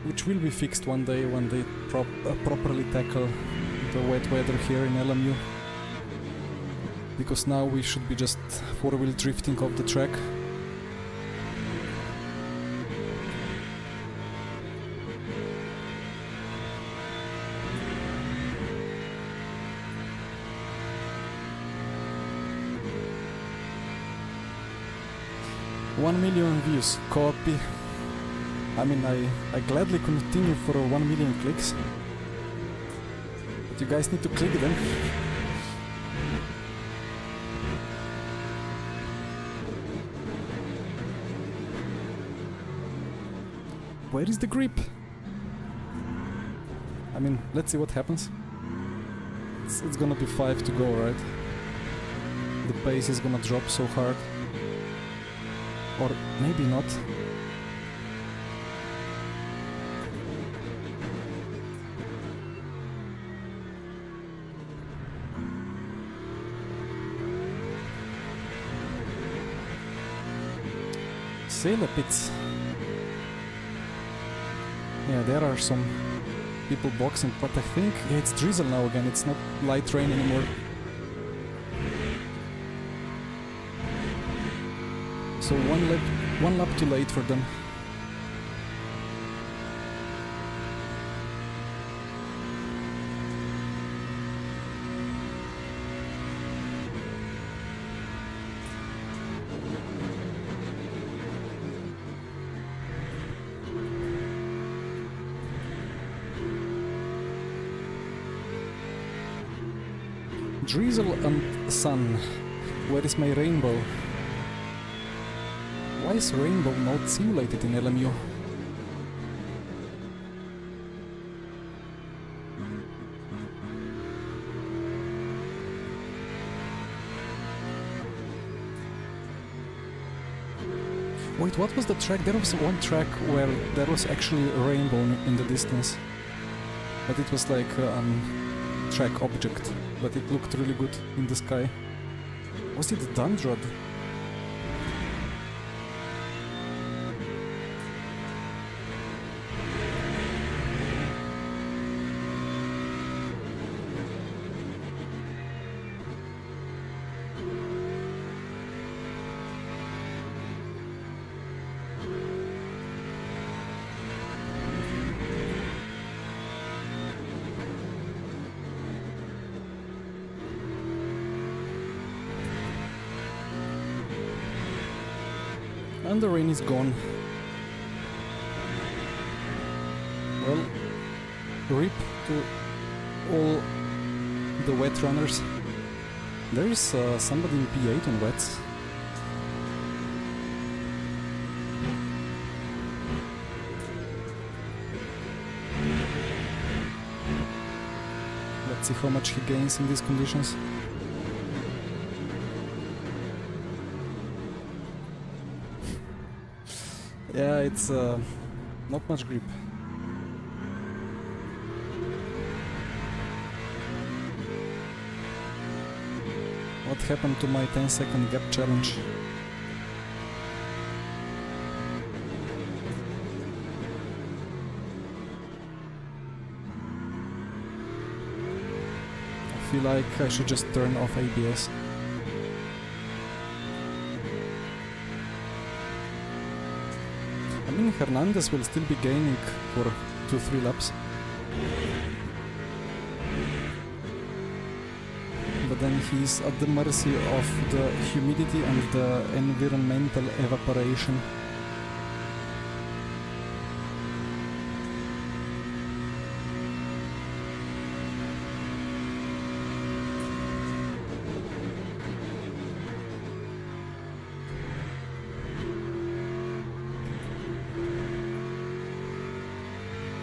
Speaker 1: Which will be fixed one day when they properly tackle the wet weather here in LMU. Because now we should be just four-wheel drifting off the track. $1 million views, copy. I mean, I gladly continue for 1 million clicks. But you guys need to click them. Where is the grip? I mean, let's see what happens. It's gonna be 5 to go, right? The pace is gonna drop so hard. Or maybe not. Sailor pits. Yeah, there are some people boxing, but I think it's drizzle now again, it's not light rain anymore. So one lap too late for them. Drizzle and sun. Where is my rainbow? Why is rainbow not simulated in LMU? Wait, what was the track? There was one track where there was actually a rainbow in the distance. But it was like track object, but it looked really good in the sky. Was it Dundrod? And the rain is gone. Well, rip to all the wet runners. There is somebody in P8 on wets. Let's see how much he gains in these conditions. Yeah, it's not much grip. What happened to my 10-second gap challenge? I feel like I should just turn off ABS. I mean, Hernandez will still be gaining for 2-3 laps. But then he's at the mercy of the humidity and the environmental evaporation.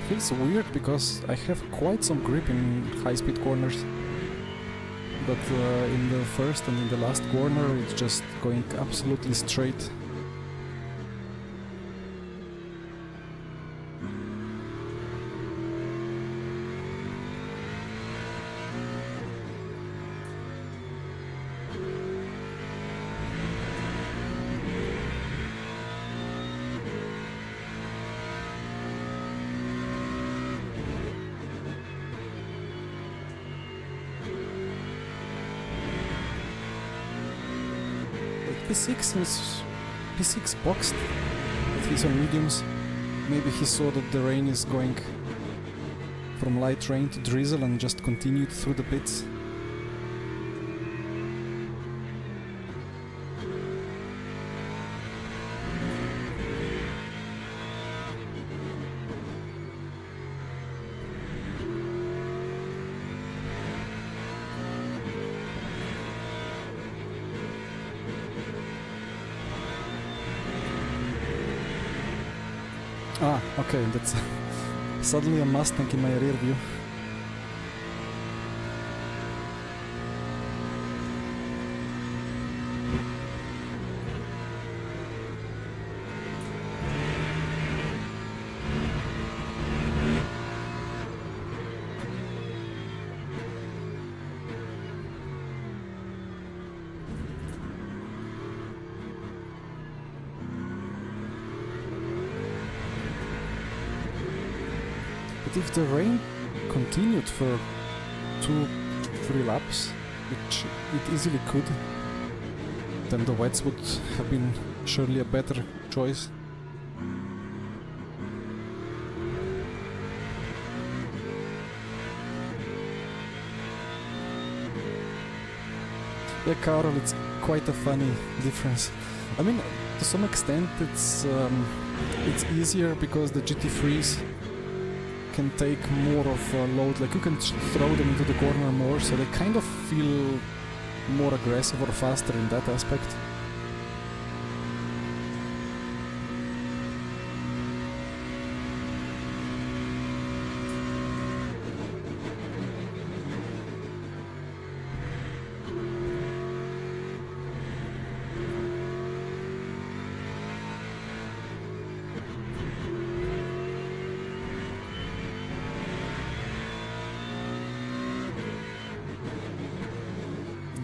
Speaker 1: Feels weird because I have quite some grip in high-speed corners, but in the first and in the last corner it's just going absolutely straight. P6 boxed, but he's on mediums. Maybe he saw that the rain is going from light rain to drizzle and just continued through the pits. Ah, okay, that's suddenly a Mustang in my rear view. But if the rain continued for 2-3 laps, which it easily could, then the wets would have been surely a better choice. Yeah, Carol, it's quite a funny difference. I mean, to some extent it's easier because the GT3s can take more of a load, like you can throw them into the corner more, so they kind of feel more aggressive or faster in that aspect.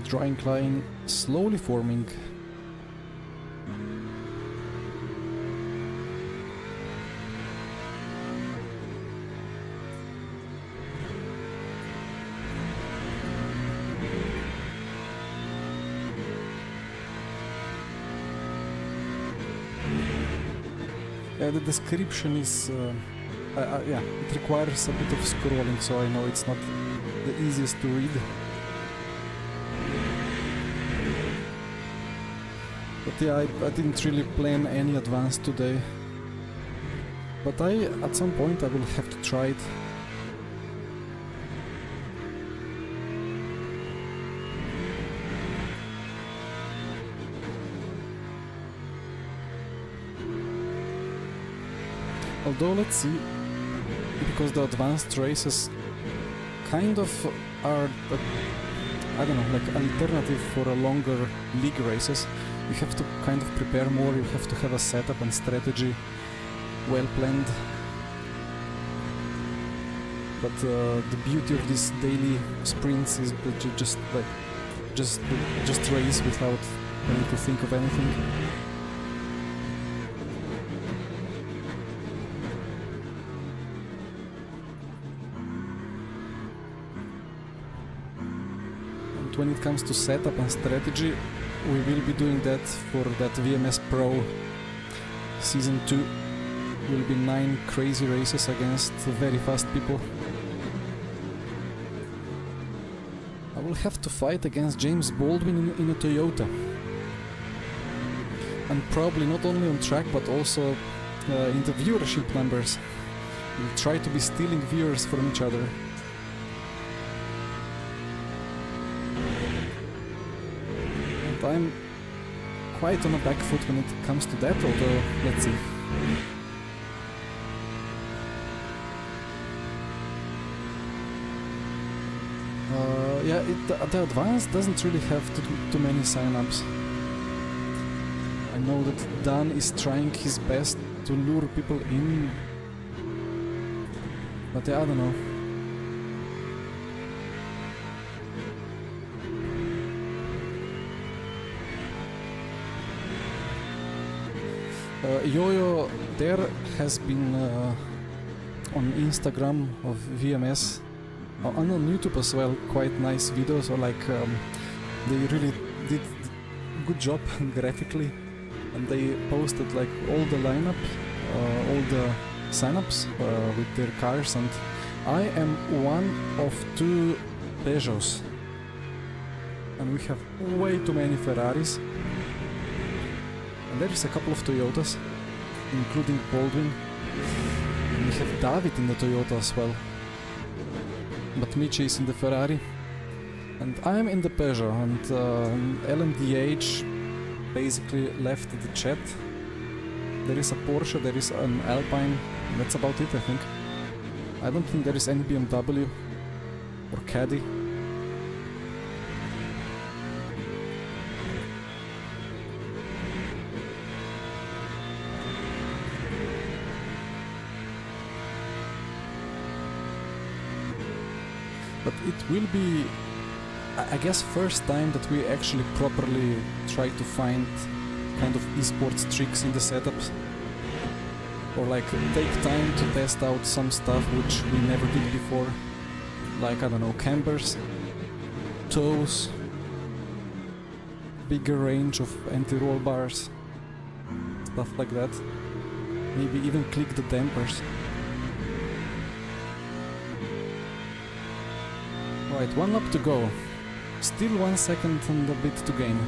Speaker 1: Drying line slowly forming. Yeah, the description is yeah, it requires a bit of scrolling, so I know it's not the easiest to read. But yeah, I didn't really plan any advance today. But at some point I will have to try it. Although let's see, because the advanced races kind of are, I don't know, like alternative for a longer league races. You have to kind of prepare more, you have to have a setup and strategy well planned. But the beauty of these daily sprints is that you just race without having to think of anything. And when it comes to setup and strategy, we will be doing that for that VMS Pro Season 2. Will be 9 crazy races against very fast people. I will have to fight against James Baldwin in a Toyota. And probably not only on track but also in the viewership numbers. We'll try to be stealing viewers from each other. I'm quite on a back foot when it comes to that, although let's see. Yeah, the advanced doesn't really have too many sign-ups. I know that Dan is trying his best to lure people in, but yeah, I don't know. Yo-Yo there has been on Instagram of VMS and on YouTube as well, quite nice videos, or like they really did good job graphically, and they posted like all the lineup, all the signups with their cars, and I am one of 2 Peugeots, and we have way too many Ferraris. And there is a couple of Toyotas, including Baldwin. And we have David in the Toyota as well. But Michi is in the Ferrari. And I'm in the Peugeot. And LMDH basically left the chat. There is a Porsche, there is an Alpine, that's about it I think. I don't think there is any BMW or Caddy. But it will be, I guess, first time that we actually properly try to find kind of esports tricks in the setups. Or like take time to test out some stuff which we never did before. Like, I don't know, cambers, toes, bigger range of anti-roll bars, stuff like that. Maybe even click the dampers. Right, 1 lap to go. Still 1 second and a bit to gain.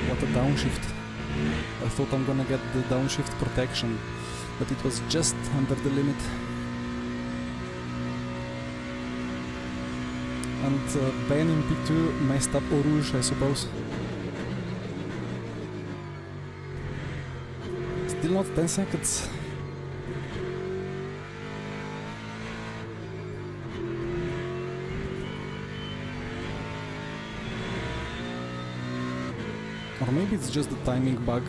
Speaker 1: What a downshift. I thought I'm gonna get the downshift protection, but it was just under the limit. And Ben in P2 messed up Eau Rouge, I suppose. Still not 10 seconds. Or maybe it's just the timing bug.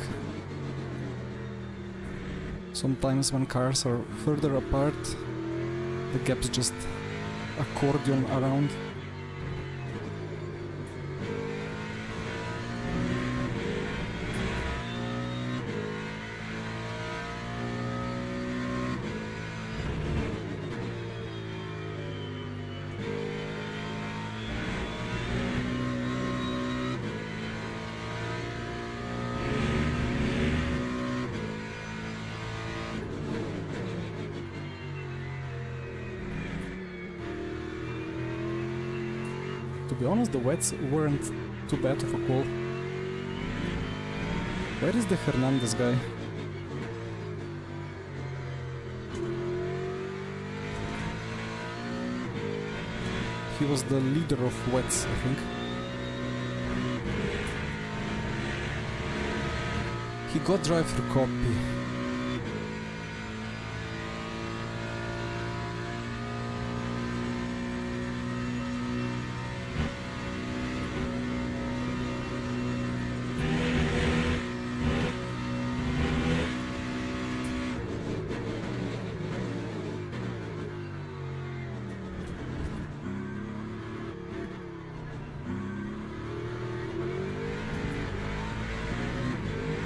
Speaker 1: Sometimes when cars are further apart, the gaps just accordion around. To be honest, the wets weren't too bad of a call. Where is the Hernandez guy? He was the leader of wets, I think. He got drive-through copy.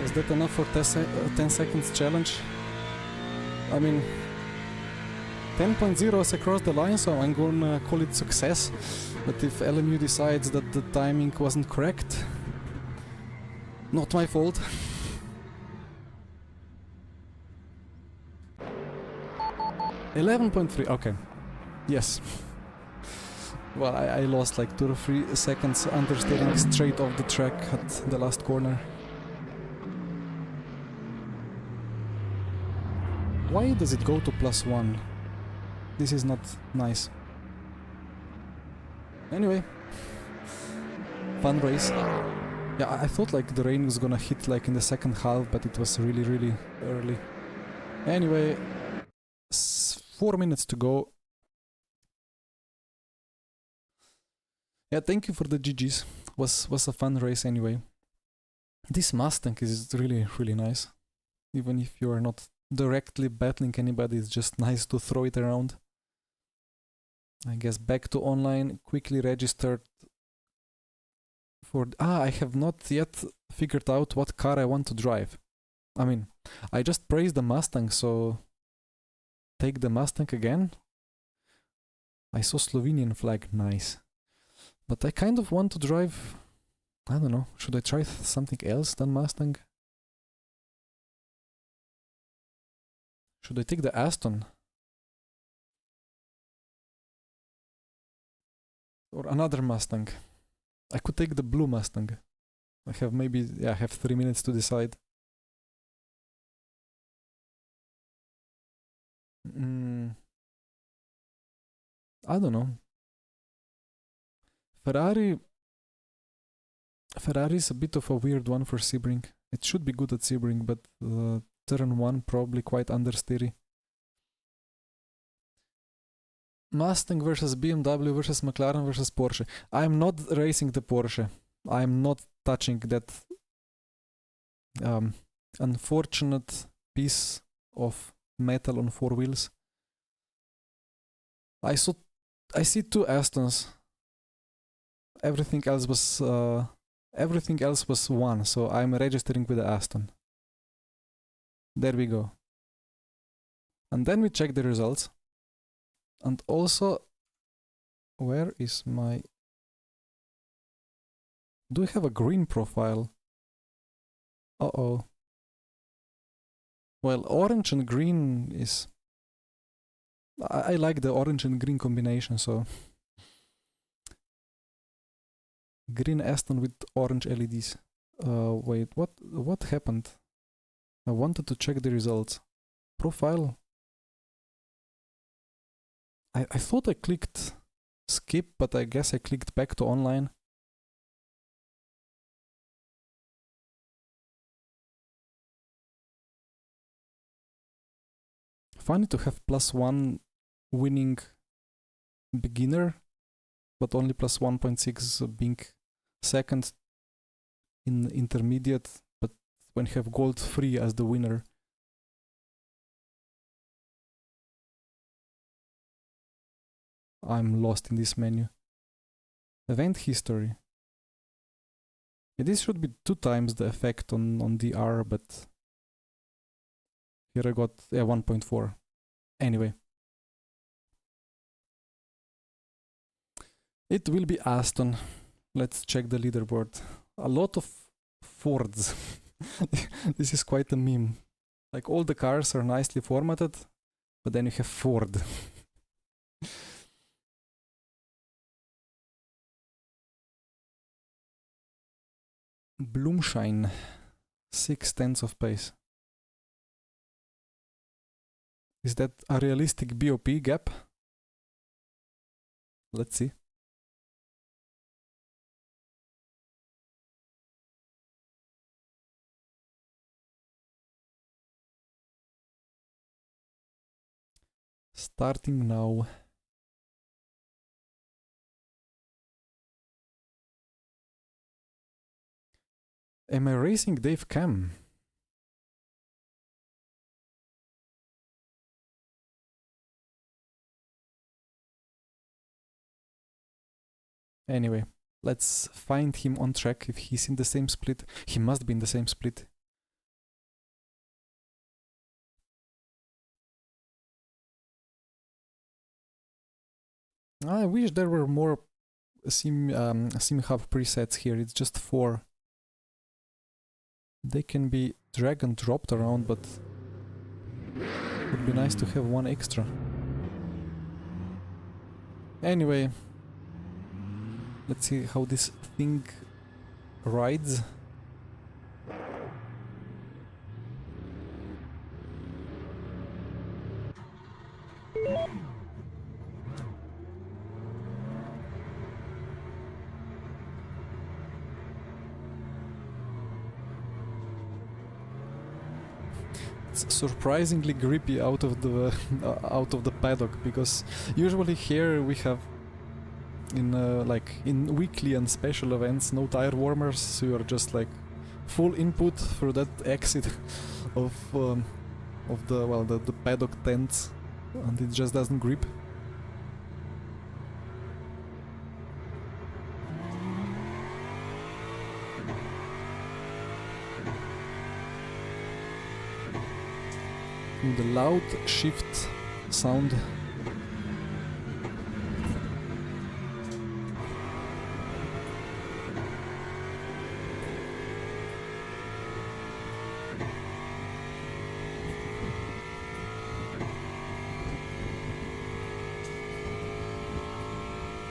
Speaker 1: Is that enough for 10 seconds challenge? I mean, 10.0 is across the line, so I'm gonna call it success. But if LMU decides that the timing wasn't correct, not my fault. $11.3, okay. Yes. Well, I lost like 2 or 3 seconds understeering straight off the track at the last corner. Why does it go to +1? This is not nice. Anyway. Fun race. Yeah, I thought like the rain was gonna hit like in the second half, but it was really, really early. Anyway, 4 minutes to go. Yeah, thank you for the GGs. Was a fun race anyway. This Mustang is really, really nice. Even if you are not directly battling anybody, it's just nice to throw it around. I guess back to online, quickly registered for... I have not yet figured out what car I want to drive. I mean, I just praised the Mustang, so take the Mustang again. I saw Slovenian flag, nice. But I kind of want to drive... I don't know, should I try something else than Mustang? Should I take the Aston? or another Mustang. I could take the blue Mustang. I have maybe, yeah, I have 3 minutes to decide. I don't know. Ferrari is a bit of a weird one for Sebring. It should be good at Sebring, but turn 1 probably quite understeery. Mustang versus BMW versus McLaren versus Porsche. I'm not racing the Porsche. I'm not touching that unfortunate piece of metal on 4 wheels. I see 2 Astons. Everything else was 1, so I'm registering with the Aston. There we go. And then we check the results. And also, where is my... Do I have a green profile? Uh-oh. Well, orange and green is... I like the orange and green combination, so... Green Aston with orange LEDs. Wait, what happened? I wanted to check the results. Profile? I thought I clicked skip, but I guess I clicked back to online. Funny to have +1 winning beginner, but only +1.6 being second in intermediate, but when you have gold 3 as the winner. I'm lost in this menu. Event history. Yeah, this should be 2 times the effect on DR, but here I got 1.4. Anyway. It will be Aston. Let's check the leaderboard. A lot of Fords. This is quite a meme. Like all the cars are nicely formatted, but then you have Ford. Bloomshine, 6/10 of pace. Is that a realistic BOP gap? Let's see. Starting now. Am I racing Dave Cam? Anyway, let's find him on track if he's in the same split. He must be in the same split. I wish there were more sim hub presets here. It's just 4. They can be drag and dropped around, but it would be nice to have 1 extra. Anyway, let's see how this thing rides. It's surprisingly grippy out of the paddock, because usually here we have in like in weekly and special events no tire warmers, so you're just like full input through that exit of the paddock tent, and it just doesn't grip. The loud shift sound.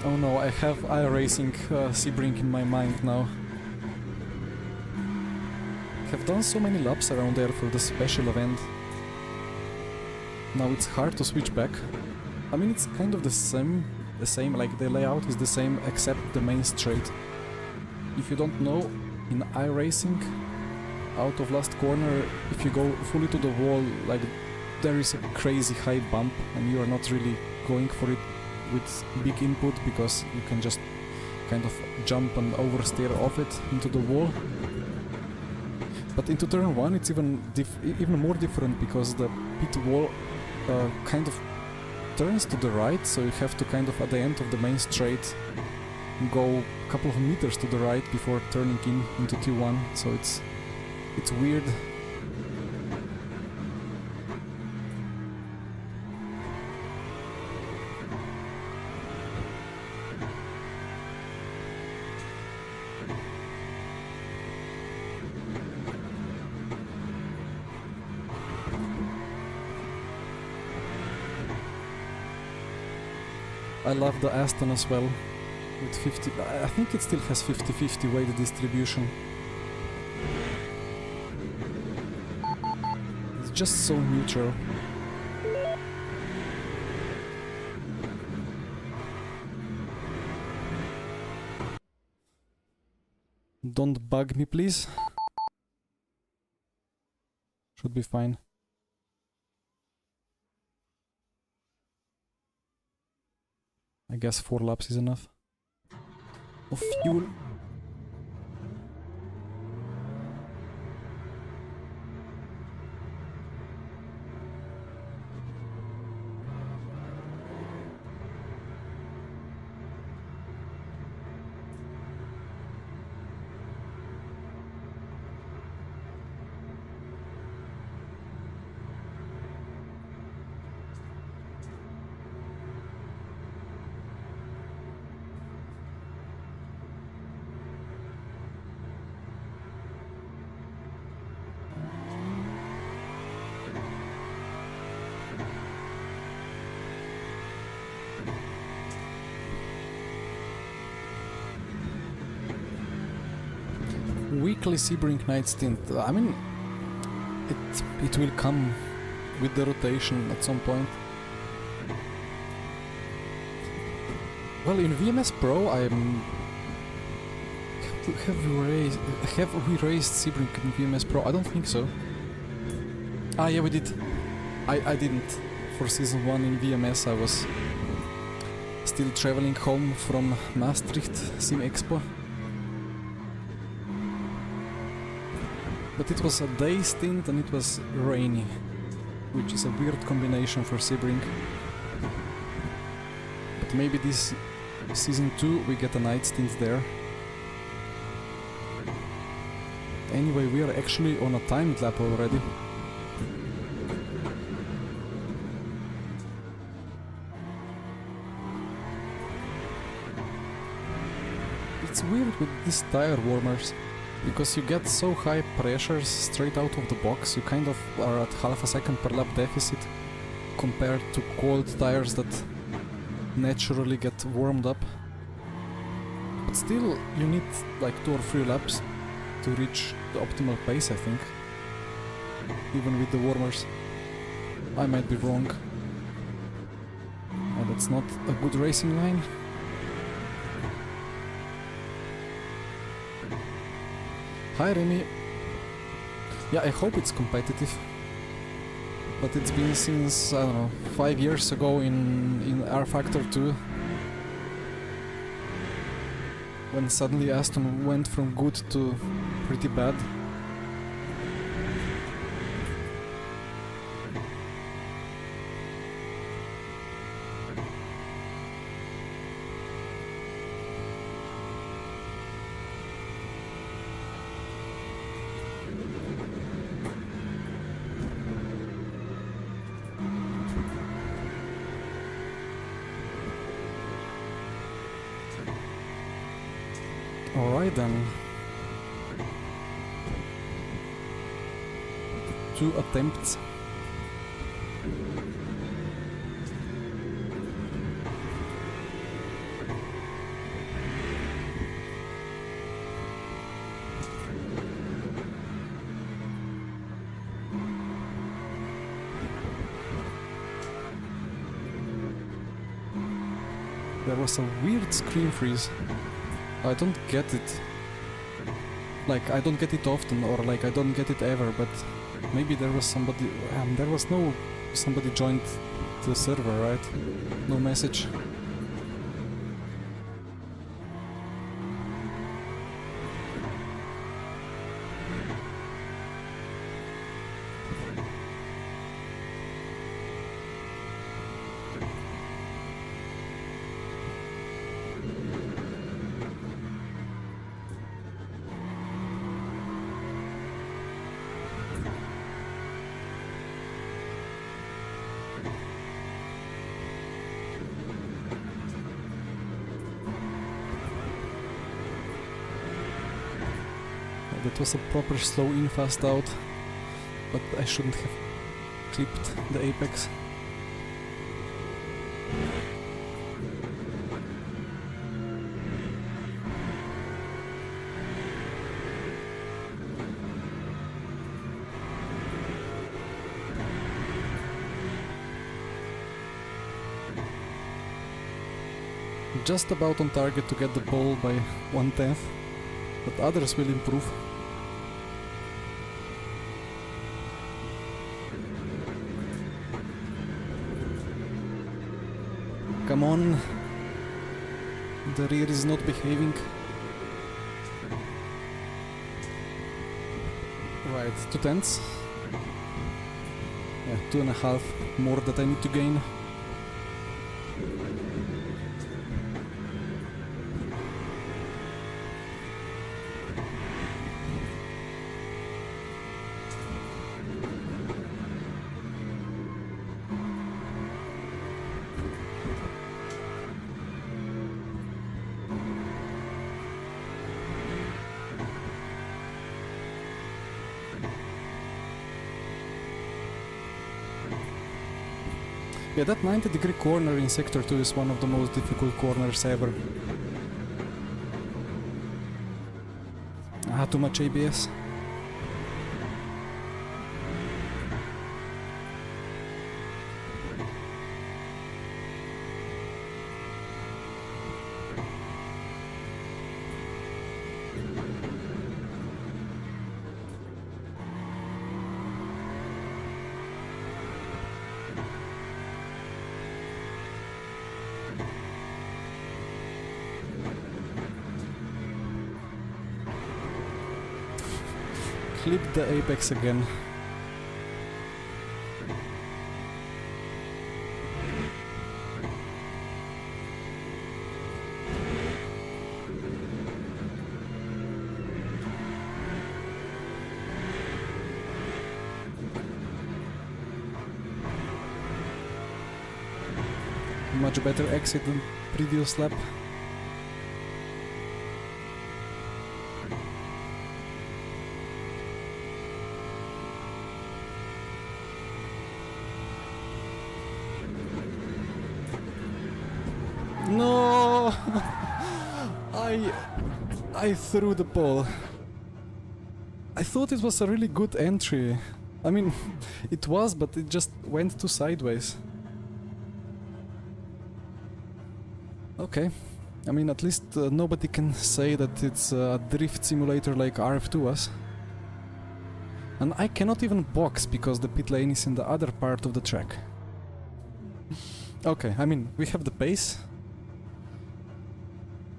Speaker 1: Oh no, I have iRacing Sebring in my mind now. Have done so many laps around there for the special event. Now it's hard to switch back. I mean, it's kind of the same, like the layout is the same except the main straight. If you don't know, in iRacing, out of last corner, if you go fully to the wall, like there is a crazy high bump and you are not really going for it with big input because you can just kind of jump and oversteer off it into the wall. But into turn 1 it's even more different because the pit wall kind of turns to the right, so you have to kind of at the end of the main straight go a couple of meters to the right before turning into T1, so it's weird. I love the Aston as well, with 50, I think it still has 50-50 weight distribution. It's just so neutral. Don't bug me, please. Should be fine. I guess 4 laps is enough. Of fuel. Weekly Sebring night stint. I mean, it will come with the rotation at some point. Well, in VMS Pro, have we raced Sebring in VMS Pro? I don't think so. Ah, yeah, we did. I didn't. For season 1 in VMS, I was still traveling home from Maastricht Sim Expo. But it was a day stint and it was rainy, which is a weird combination for Sebring. But maybe this season 2 we get a night stint there. Anyway, we are actually on a timed lap already. It's weird with these tire warmers. Because you get so high pressures straight out of the box, you kind of are at half a second per lap deficit compared to cold tires that naturally get warmed up. But still, you need like 2 or 3 laps to reach the optimal pace, I think. Even with the warmers. I might be wrong. That's not a good racing line. Hi Remy. Yeah, I hope it's competitive. But it's been since, I don't know, 5 years ago in R Factor 2. When suddenly Aston went from good to pretty bad. Alright then. 2 attempts. There was a weird screen freeze. I don't get it. Like, I don't get it often, or like, I don't get it ever, but maybe there was somebody... there was no... somebody joined the server, right? No message. That was a proper slow in, fast out, but I shouldn't have clipped the apex. Just about on target to get the ball by 1/10, but others will improve. Come on, the rear is not behaving. Right, 2/10. Yeah, 2.5 more that I need to gain. Yeah, that 90-degree corner in Sector 2 is one of the most difficult corners ever. Ah, too much ABS. Clip the apex again. Much better exit than previous lap. No! I threw the ball. I thought it was a really good entry. I mean, it was, but it just went too sideways. Okay. I mean, at least nobody can say that it's a drift simulator like RF2 was. And I cannot even box because the pit lane is in the other part of the track. Okay, I mean, we have the pace.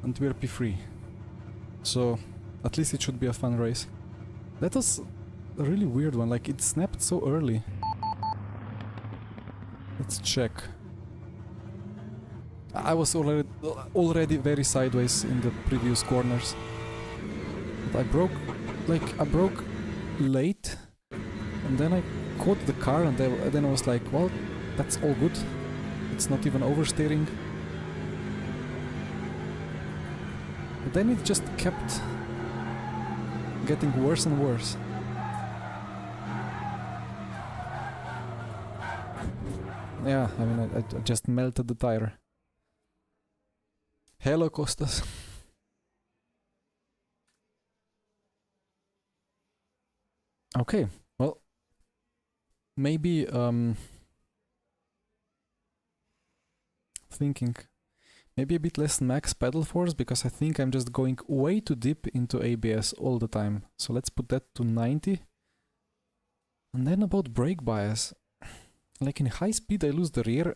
Speaker 1: And we're P3. So, at least it should be a fun race. That was a really weird one, like it snapped so early. Let's check. I was already very sideways in the previous corners. But I broke late, and then I caught the car, and then I was like, well, that's all good. It's not even oversteering. But then it just kept getting worse and worse. Yeah, I mean, I just melted the tire. Hello, Costas. Okay, well, maybe, thinking, Maybe a bit less max pedal force, because I think I'm just going way too deep into ABS all the time. So let's put that to 90. And then about brake bias. Like in high speed I lose the rear.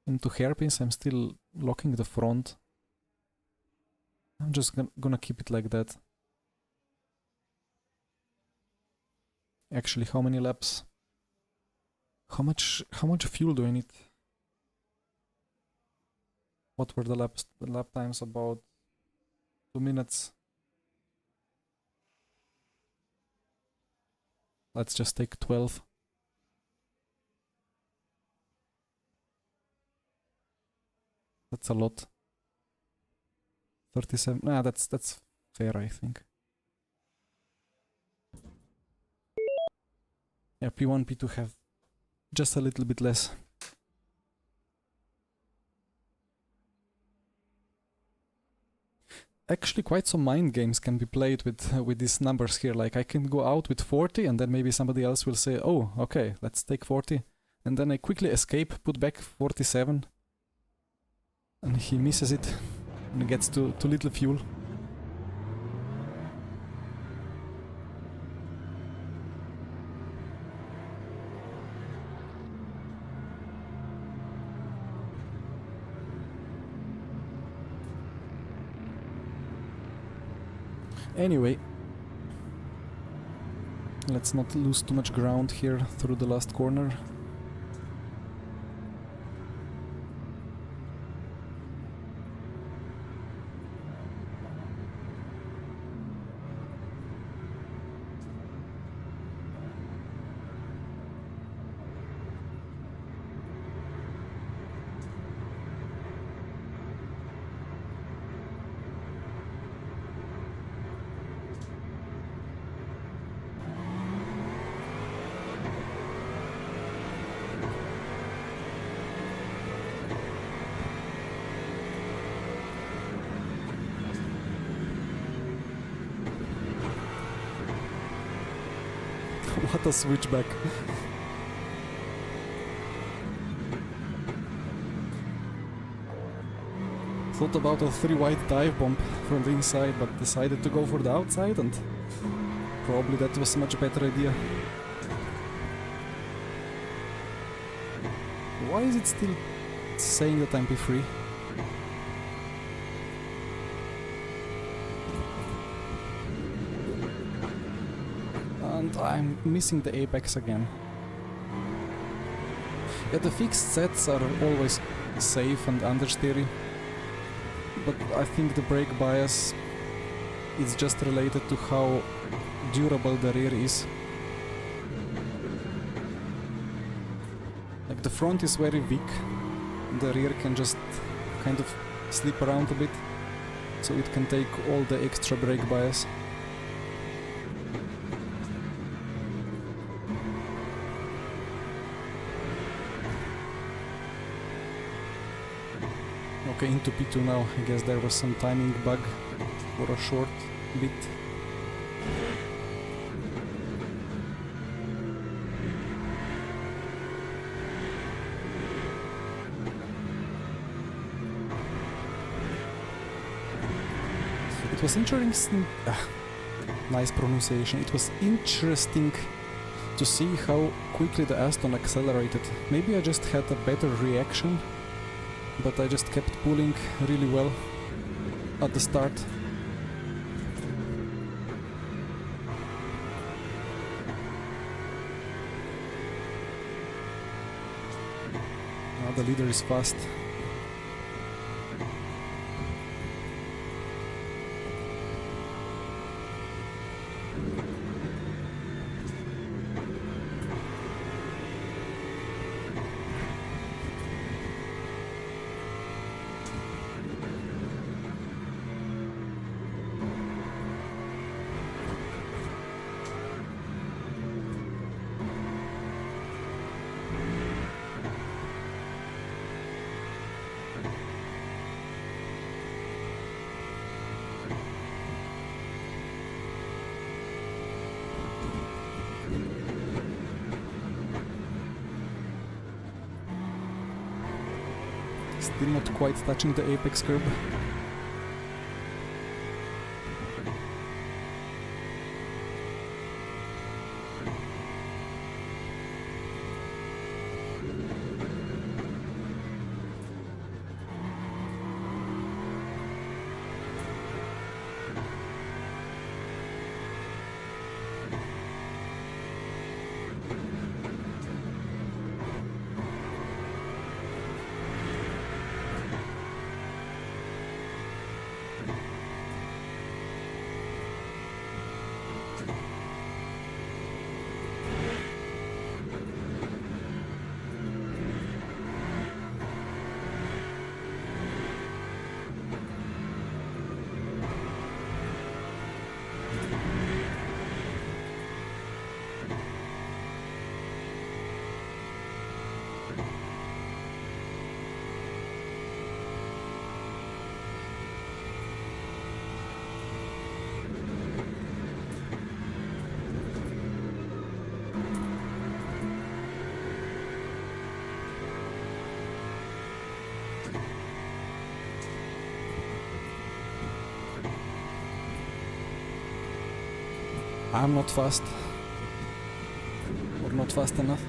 Speaker 1: Into hairpins I'm still locking the front. I'm just gonna keep it like that. Actually, how many laps? How much fuel do I need? What were the lap times? About 2 minutes. Let's just take 12. That's a lot. 37. Nah, that's fair, I think. Yeah, P1, P2 have just a little bit less. Actually, quite some mind games can be played with these numbers here. Like I can go out with 40 and then maybe somebody else will say, oh, okay, let's take 40. And then I quickly escape, put back 47. And he misses it and gets too little fuel. Anyway, let's not lose too much ground here through the last corner. What a switchback. Thought about a 3-wide dive bomb from the inside, but decided to go for the outside, and probably that was a much better idea. Why is it still saying that I'm P3? And I'm missing the apex again. Yeah, the fixed sets are always safe and understeery, but I think the brake bias is just related to how durable the rear is. Like the front is very weak, the rear can just kind of slip around a bit, so it can take all the extra brake bias. Okay, into P2 now. I guess there was some timing bug for a short bit. It was interesting. Nice pronunciation. It was interesting to see how quickly the Aston accelerated. Maybe I just had a better reaction, but I just kept pulling really well at the start. Now the leader is fast. Still not quite touching the apex curb. I'm not fast. Or not fast enough.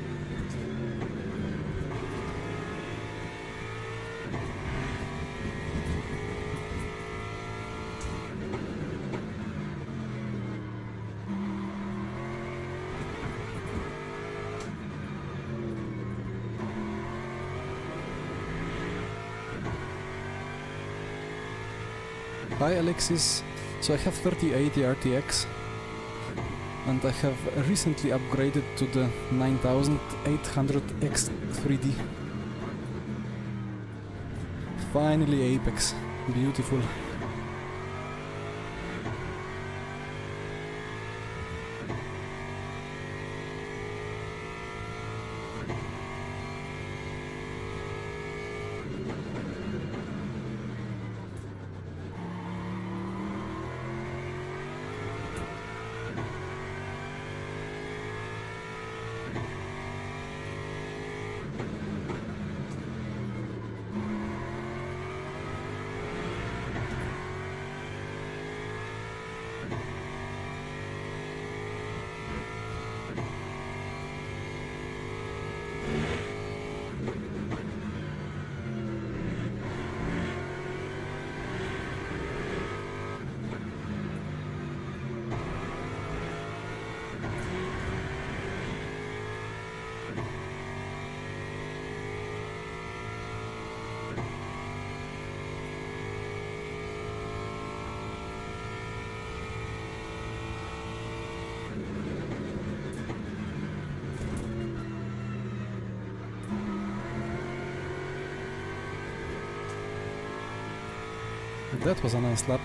Speaker 1: Hi Alexis, so I have 3080 RTX and I have recently upgraded to the 9800X 3D. Finally Apex, beautiful. That was a nice lap.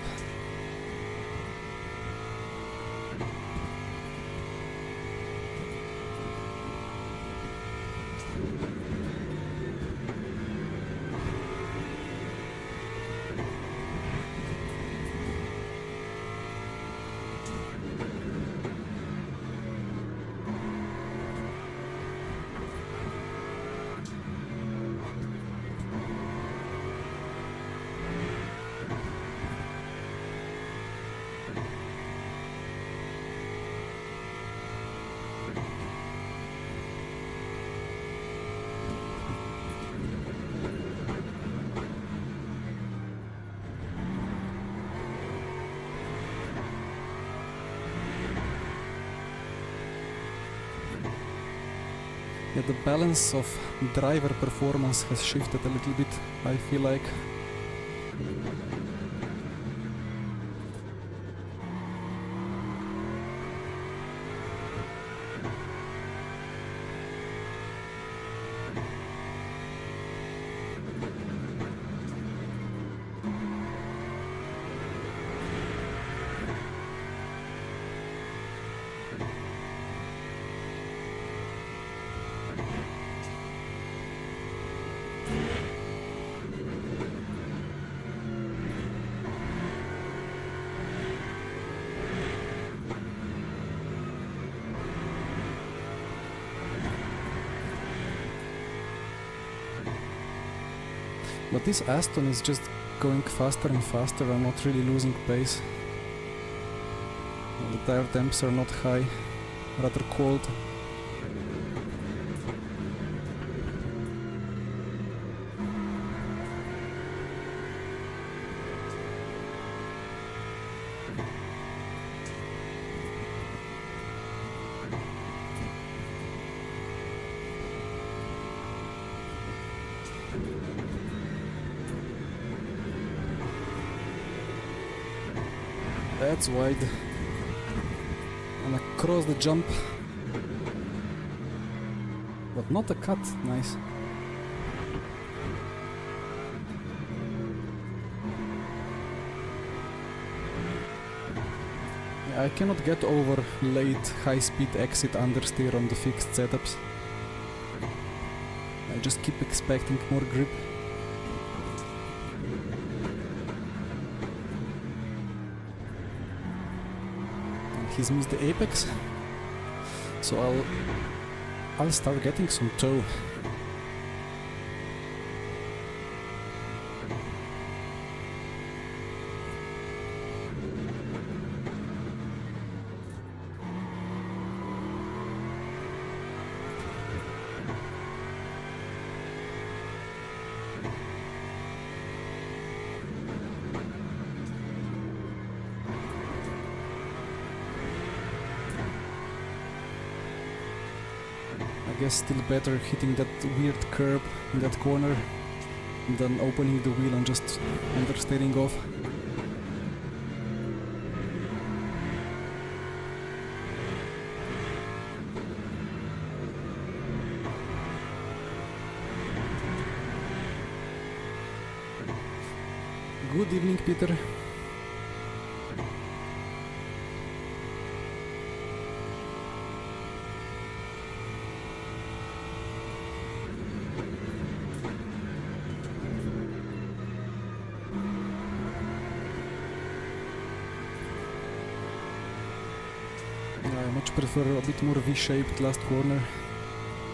Speaker 1: Yeah, the balance of driver performance has shifted a little bit, I feel like. But But this Aston is just going faster and faster. I'm not really losing pace. The tire temps are not high, rather cold. That's wide. And across the jump. But not a cut, nice. Yeah, I cannot get over late high-speed exit understeer on the fixed setups. I just keep expecting more grip. He's missed the apex, so I'll start getting some toe. I guess still better hitting that weird curb in that corner than opening the wheel and just understeering off. Good evening, Peter. I much prefer a bit more V-shaped last corner.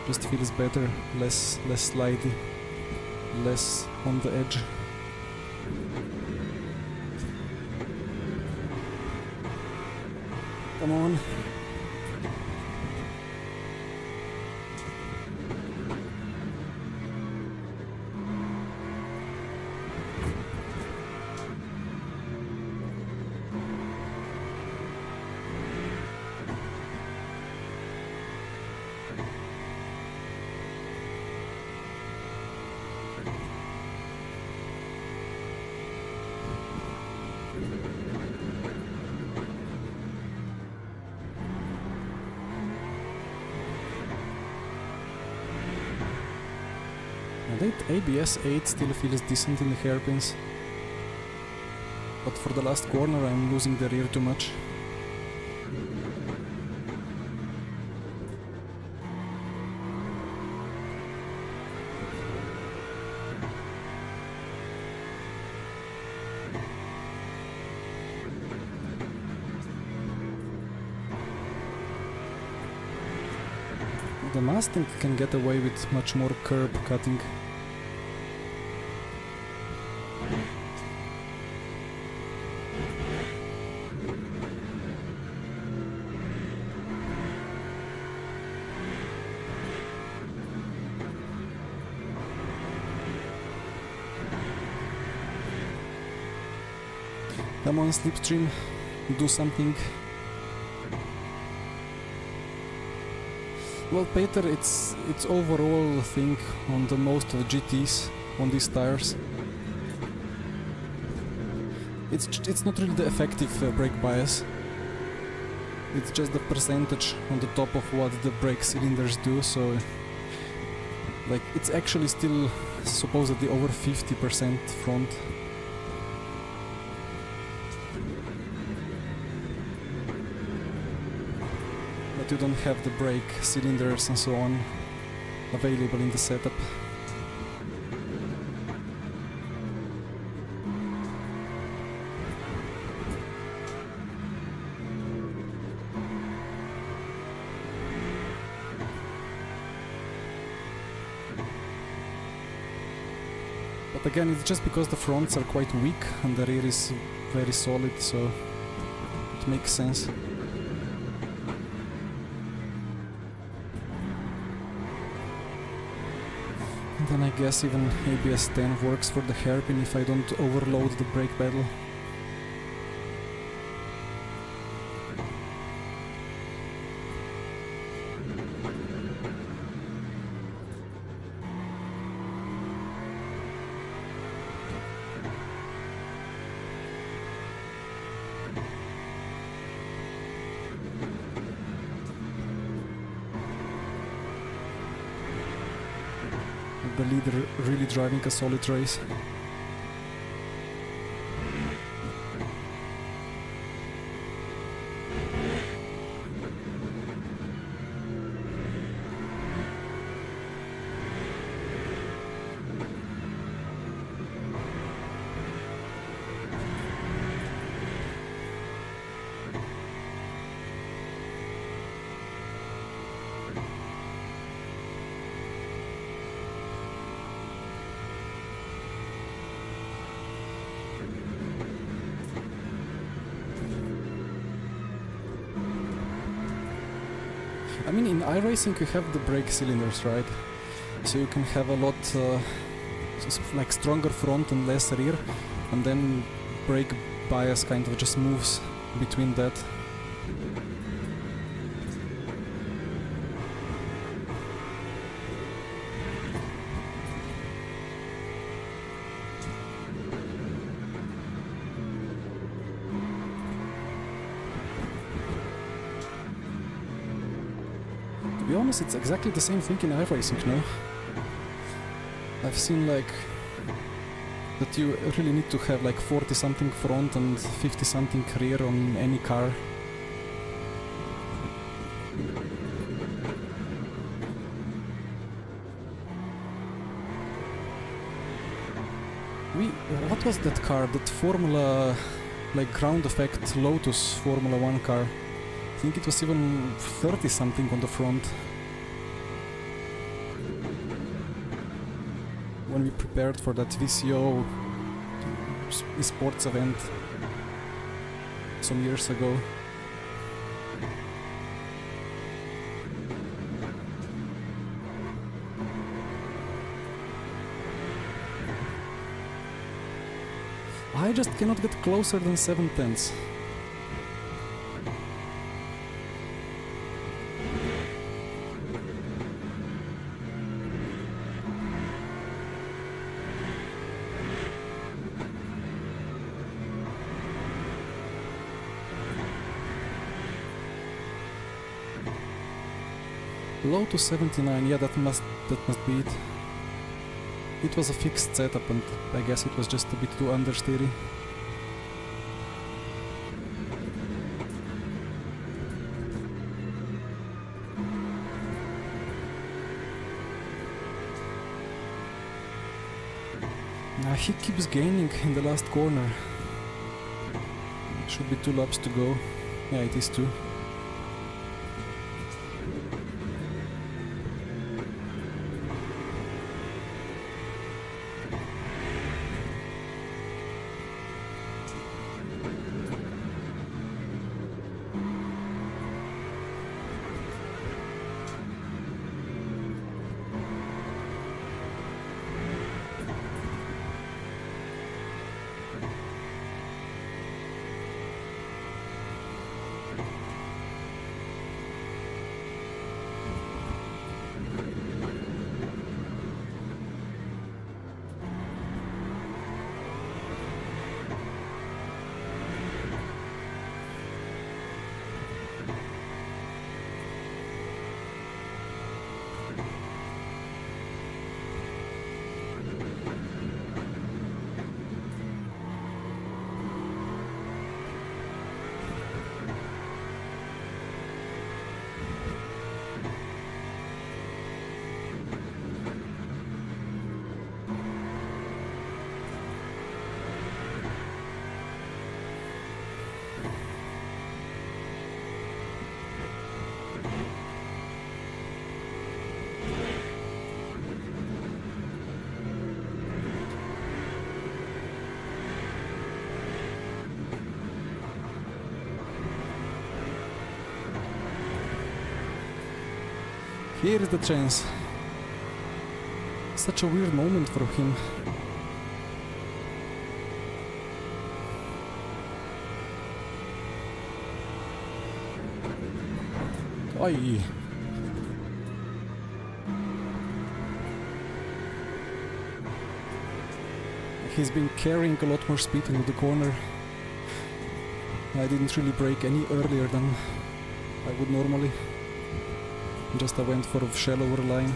Speaker 1: Just feels better, less slidey, less on the edge. Come on. That ABS 8 still feels decent in the hairpins, but for the last corner I'm losing the rear too much. The Mustang can get away with much more curb cutting. Come on, Slipstream, do something. Well, Peter, it's overall, I think, on the most of the GTs on these tires. It's not really the effective brake bias. It's just the percentage on the top of what the brake cylinders do. So, like, it's actually still supposedly over 50% front. You don't have the brake cylinders and so on available in the setup. But again, it's just because the fronts are quite weak and the rear is very solid, so it makes sense. And then I guess even ABS 10 works for the hairpin if I don't overload the brake pedal. The leader really driving a solid race. I mean, in iRacing you have the brake cylinders, right? So you can have a lot like stronger front and less rear, and then brake bias kind of just moves between that. To be honest, it's exactly the same thing in iRacing, no? I've seen like that you really need to have like 40 something front and 50 something rear on any car. What was that car? That Formula, like ground effect Lotus Formula 1 car. I think it was even 30 something on the front. When we prepared for that VCO esports event some years ago. I just cannot get closer than 7/10. Lotus 79, yeah, that must be it. It was a fixed setup and I guess it was just a bit too understeery. He keeps gaining in the last corner. Should be 2 laps to go. Yeah, it is 2. Here is the chance. Such a weird moment for him. Oi. He's been carrying a lot more speed into the corner. I didn't really brake any earlier than I would normally. Just I went for a shallower line.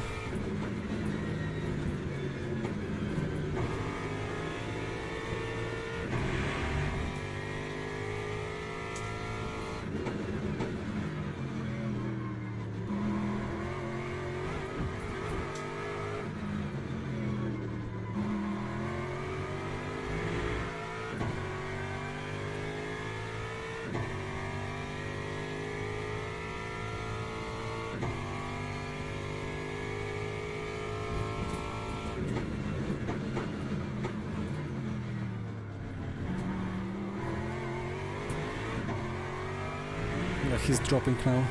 Speaker 1: Yeah, he's dropping now.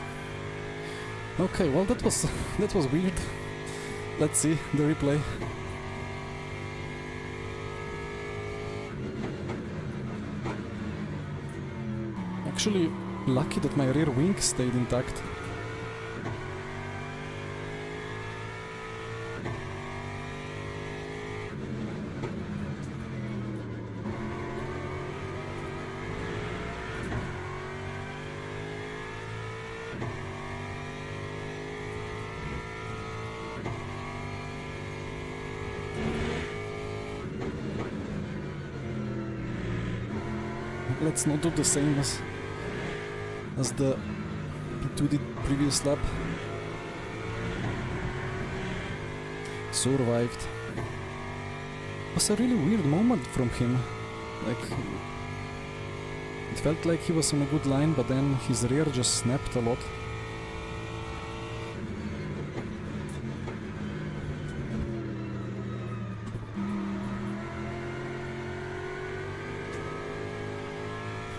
Speaker 1: Okay, well that was weird. Let's see the replay. Actually, lucky that my rear wing stayed intact. Let's not do the same as the P2 did previous lap. Survived. It was a really weird moment from him. Like, it felt like he was on a good line, but then his rear just snapped a lot.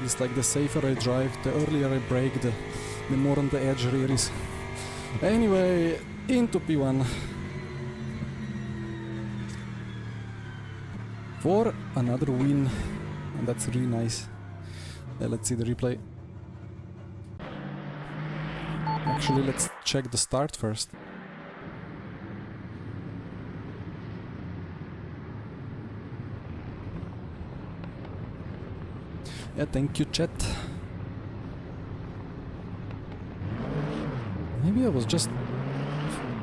Speaker 1: It's like the safer I drive, the earlier I brake, the more on the edge rear is. Anyway, into P1. For another win. And that's really nice. Let's see the replay. Actually, let's check the start first. Yeah, thank you, chat. Maybe I was just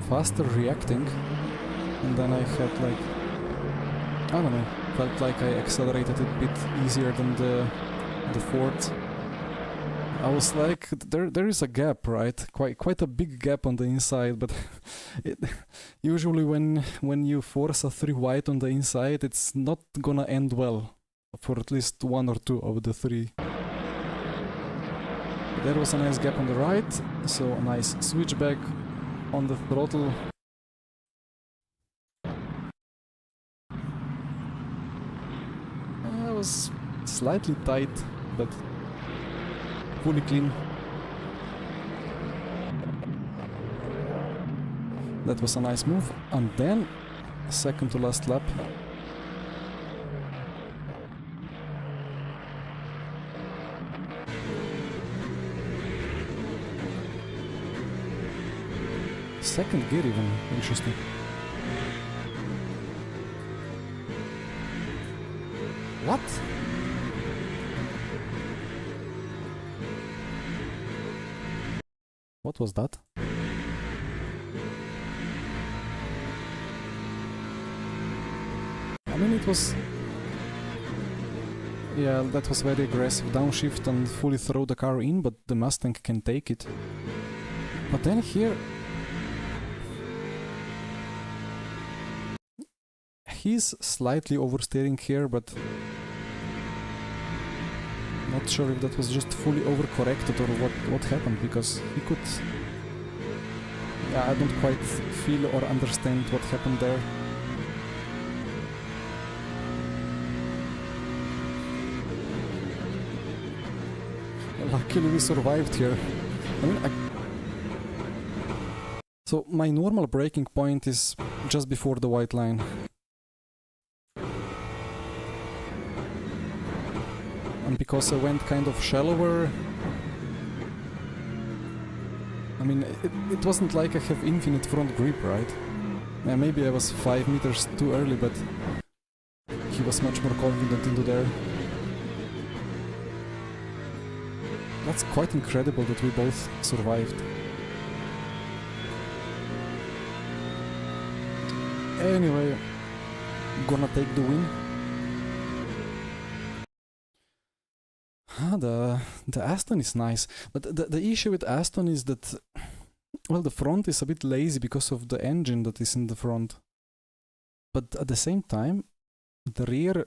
Speaker 1: faster reacting, and then I had like, I don't know, felt like I accelerated a bit easier than the Ford. I was like, there is a gap, right? Quite a big gap on the inside, but usually when you force a 3 wide on the inside, it's not gonna end well. For at least 1 or 2 of the 3. There was a nice gap on the right, so a nice switchback on the throttle. I was slightly tight, but fully clean. That was a nice move, and then second to last lap. Second gear even, interesting. What? What was that? I mean, it was... Yeah, that was very aggressive downshift and fully throw the car in, but the Mustang can take it. But then here... He's slightly oversteering here, but not sure if that was just fully overcorrected or what happened, because he could... Yeah, I don't quite feel or understand what happened there. Luckily we survived here. I mean, So my normal braking point is just before the white line. And because I went kind of shallower, I mean, it wasn't like I have infinite front grip, right? Yeah, maybe I was 5 meters too early, but he was much more confident into there. That's quite incredible that we both survived. Anyway, gonna take the win. The Aston is nice, but the issue with Aston is that, well, the front is a bit lazy because of the engine that is in the front. But at the same time, the rear,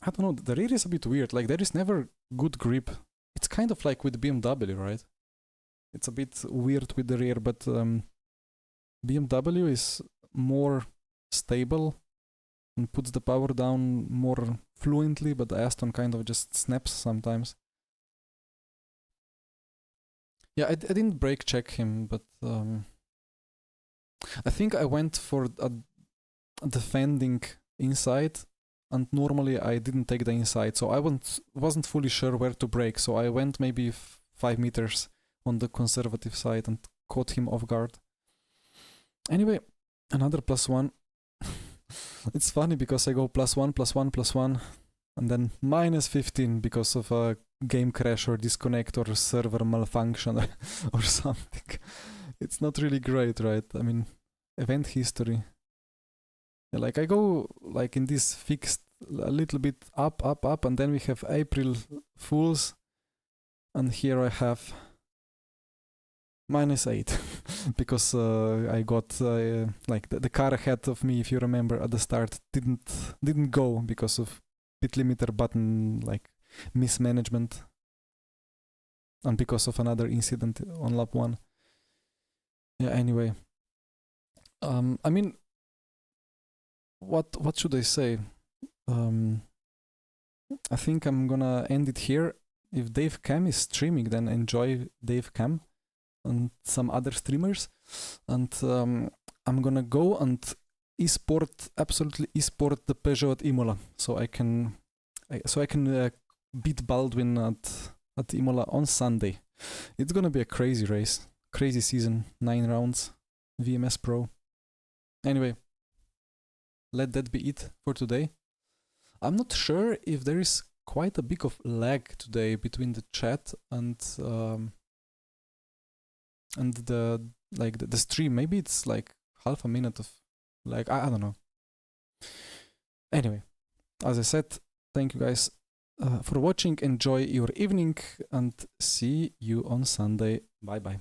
Speaker 1: I don't know, the rear is a bit weird. Like, there is never good grip. It's kind of like with BMW, right? It's a bit weird with the rear, but BMW is more stable and puts the power down more fluently, but the Aston kind of just snaps sometimes. Yeah, I didn't brake check him, but I think I went for a defending inside, and normally I didn't take the inside, so I wasn't fully sure where to brake, so I went maybe 5 meters on the conservative side and caught him off guard. Anyway, another +1. It's funny because I go +1, +1, +1, and then -15 because of a game crash or disconnect or server malfunction or something. It's not really great, right? I mean, event history. Yeah, like I go like in this fixed a little bit up, up, up, and then we have April Fools, and here I have -8 because I got like the car ahead of me, if you remember at the start, didn't go because of pit limiter button like mismanagement and because of another incident on lap 1. Yeah, anyway, I mean, what should I say? I think I'm gonna end it here. If Dave Cam is streaming, then enjoy Dave Cam and some other streamers, and I'm gonna go and absolutely esport the Peugeot at Imola, so I can beat Baldwin at Imola on Sunday. It's gonna be a crazy race, crazy season, 9 rounds, VMS Pro. Anyway, let that be it for today. I'm not sure if there is quite a bit of lag today between the chat and the stream. Maybe it's like half a minute of like I don't know. Anyway, as I said, thank you guys for watching. Enjoy your evening and see you on Sunday. Bye bye.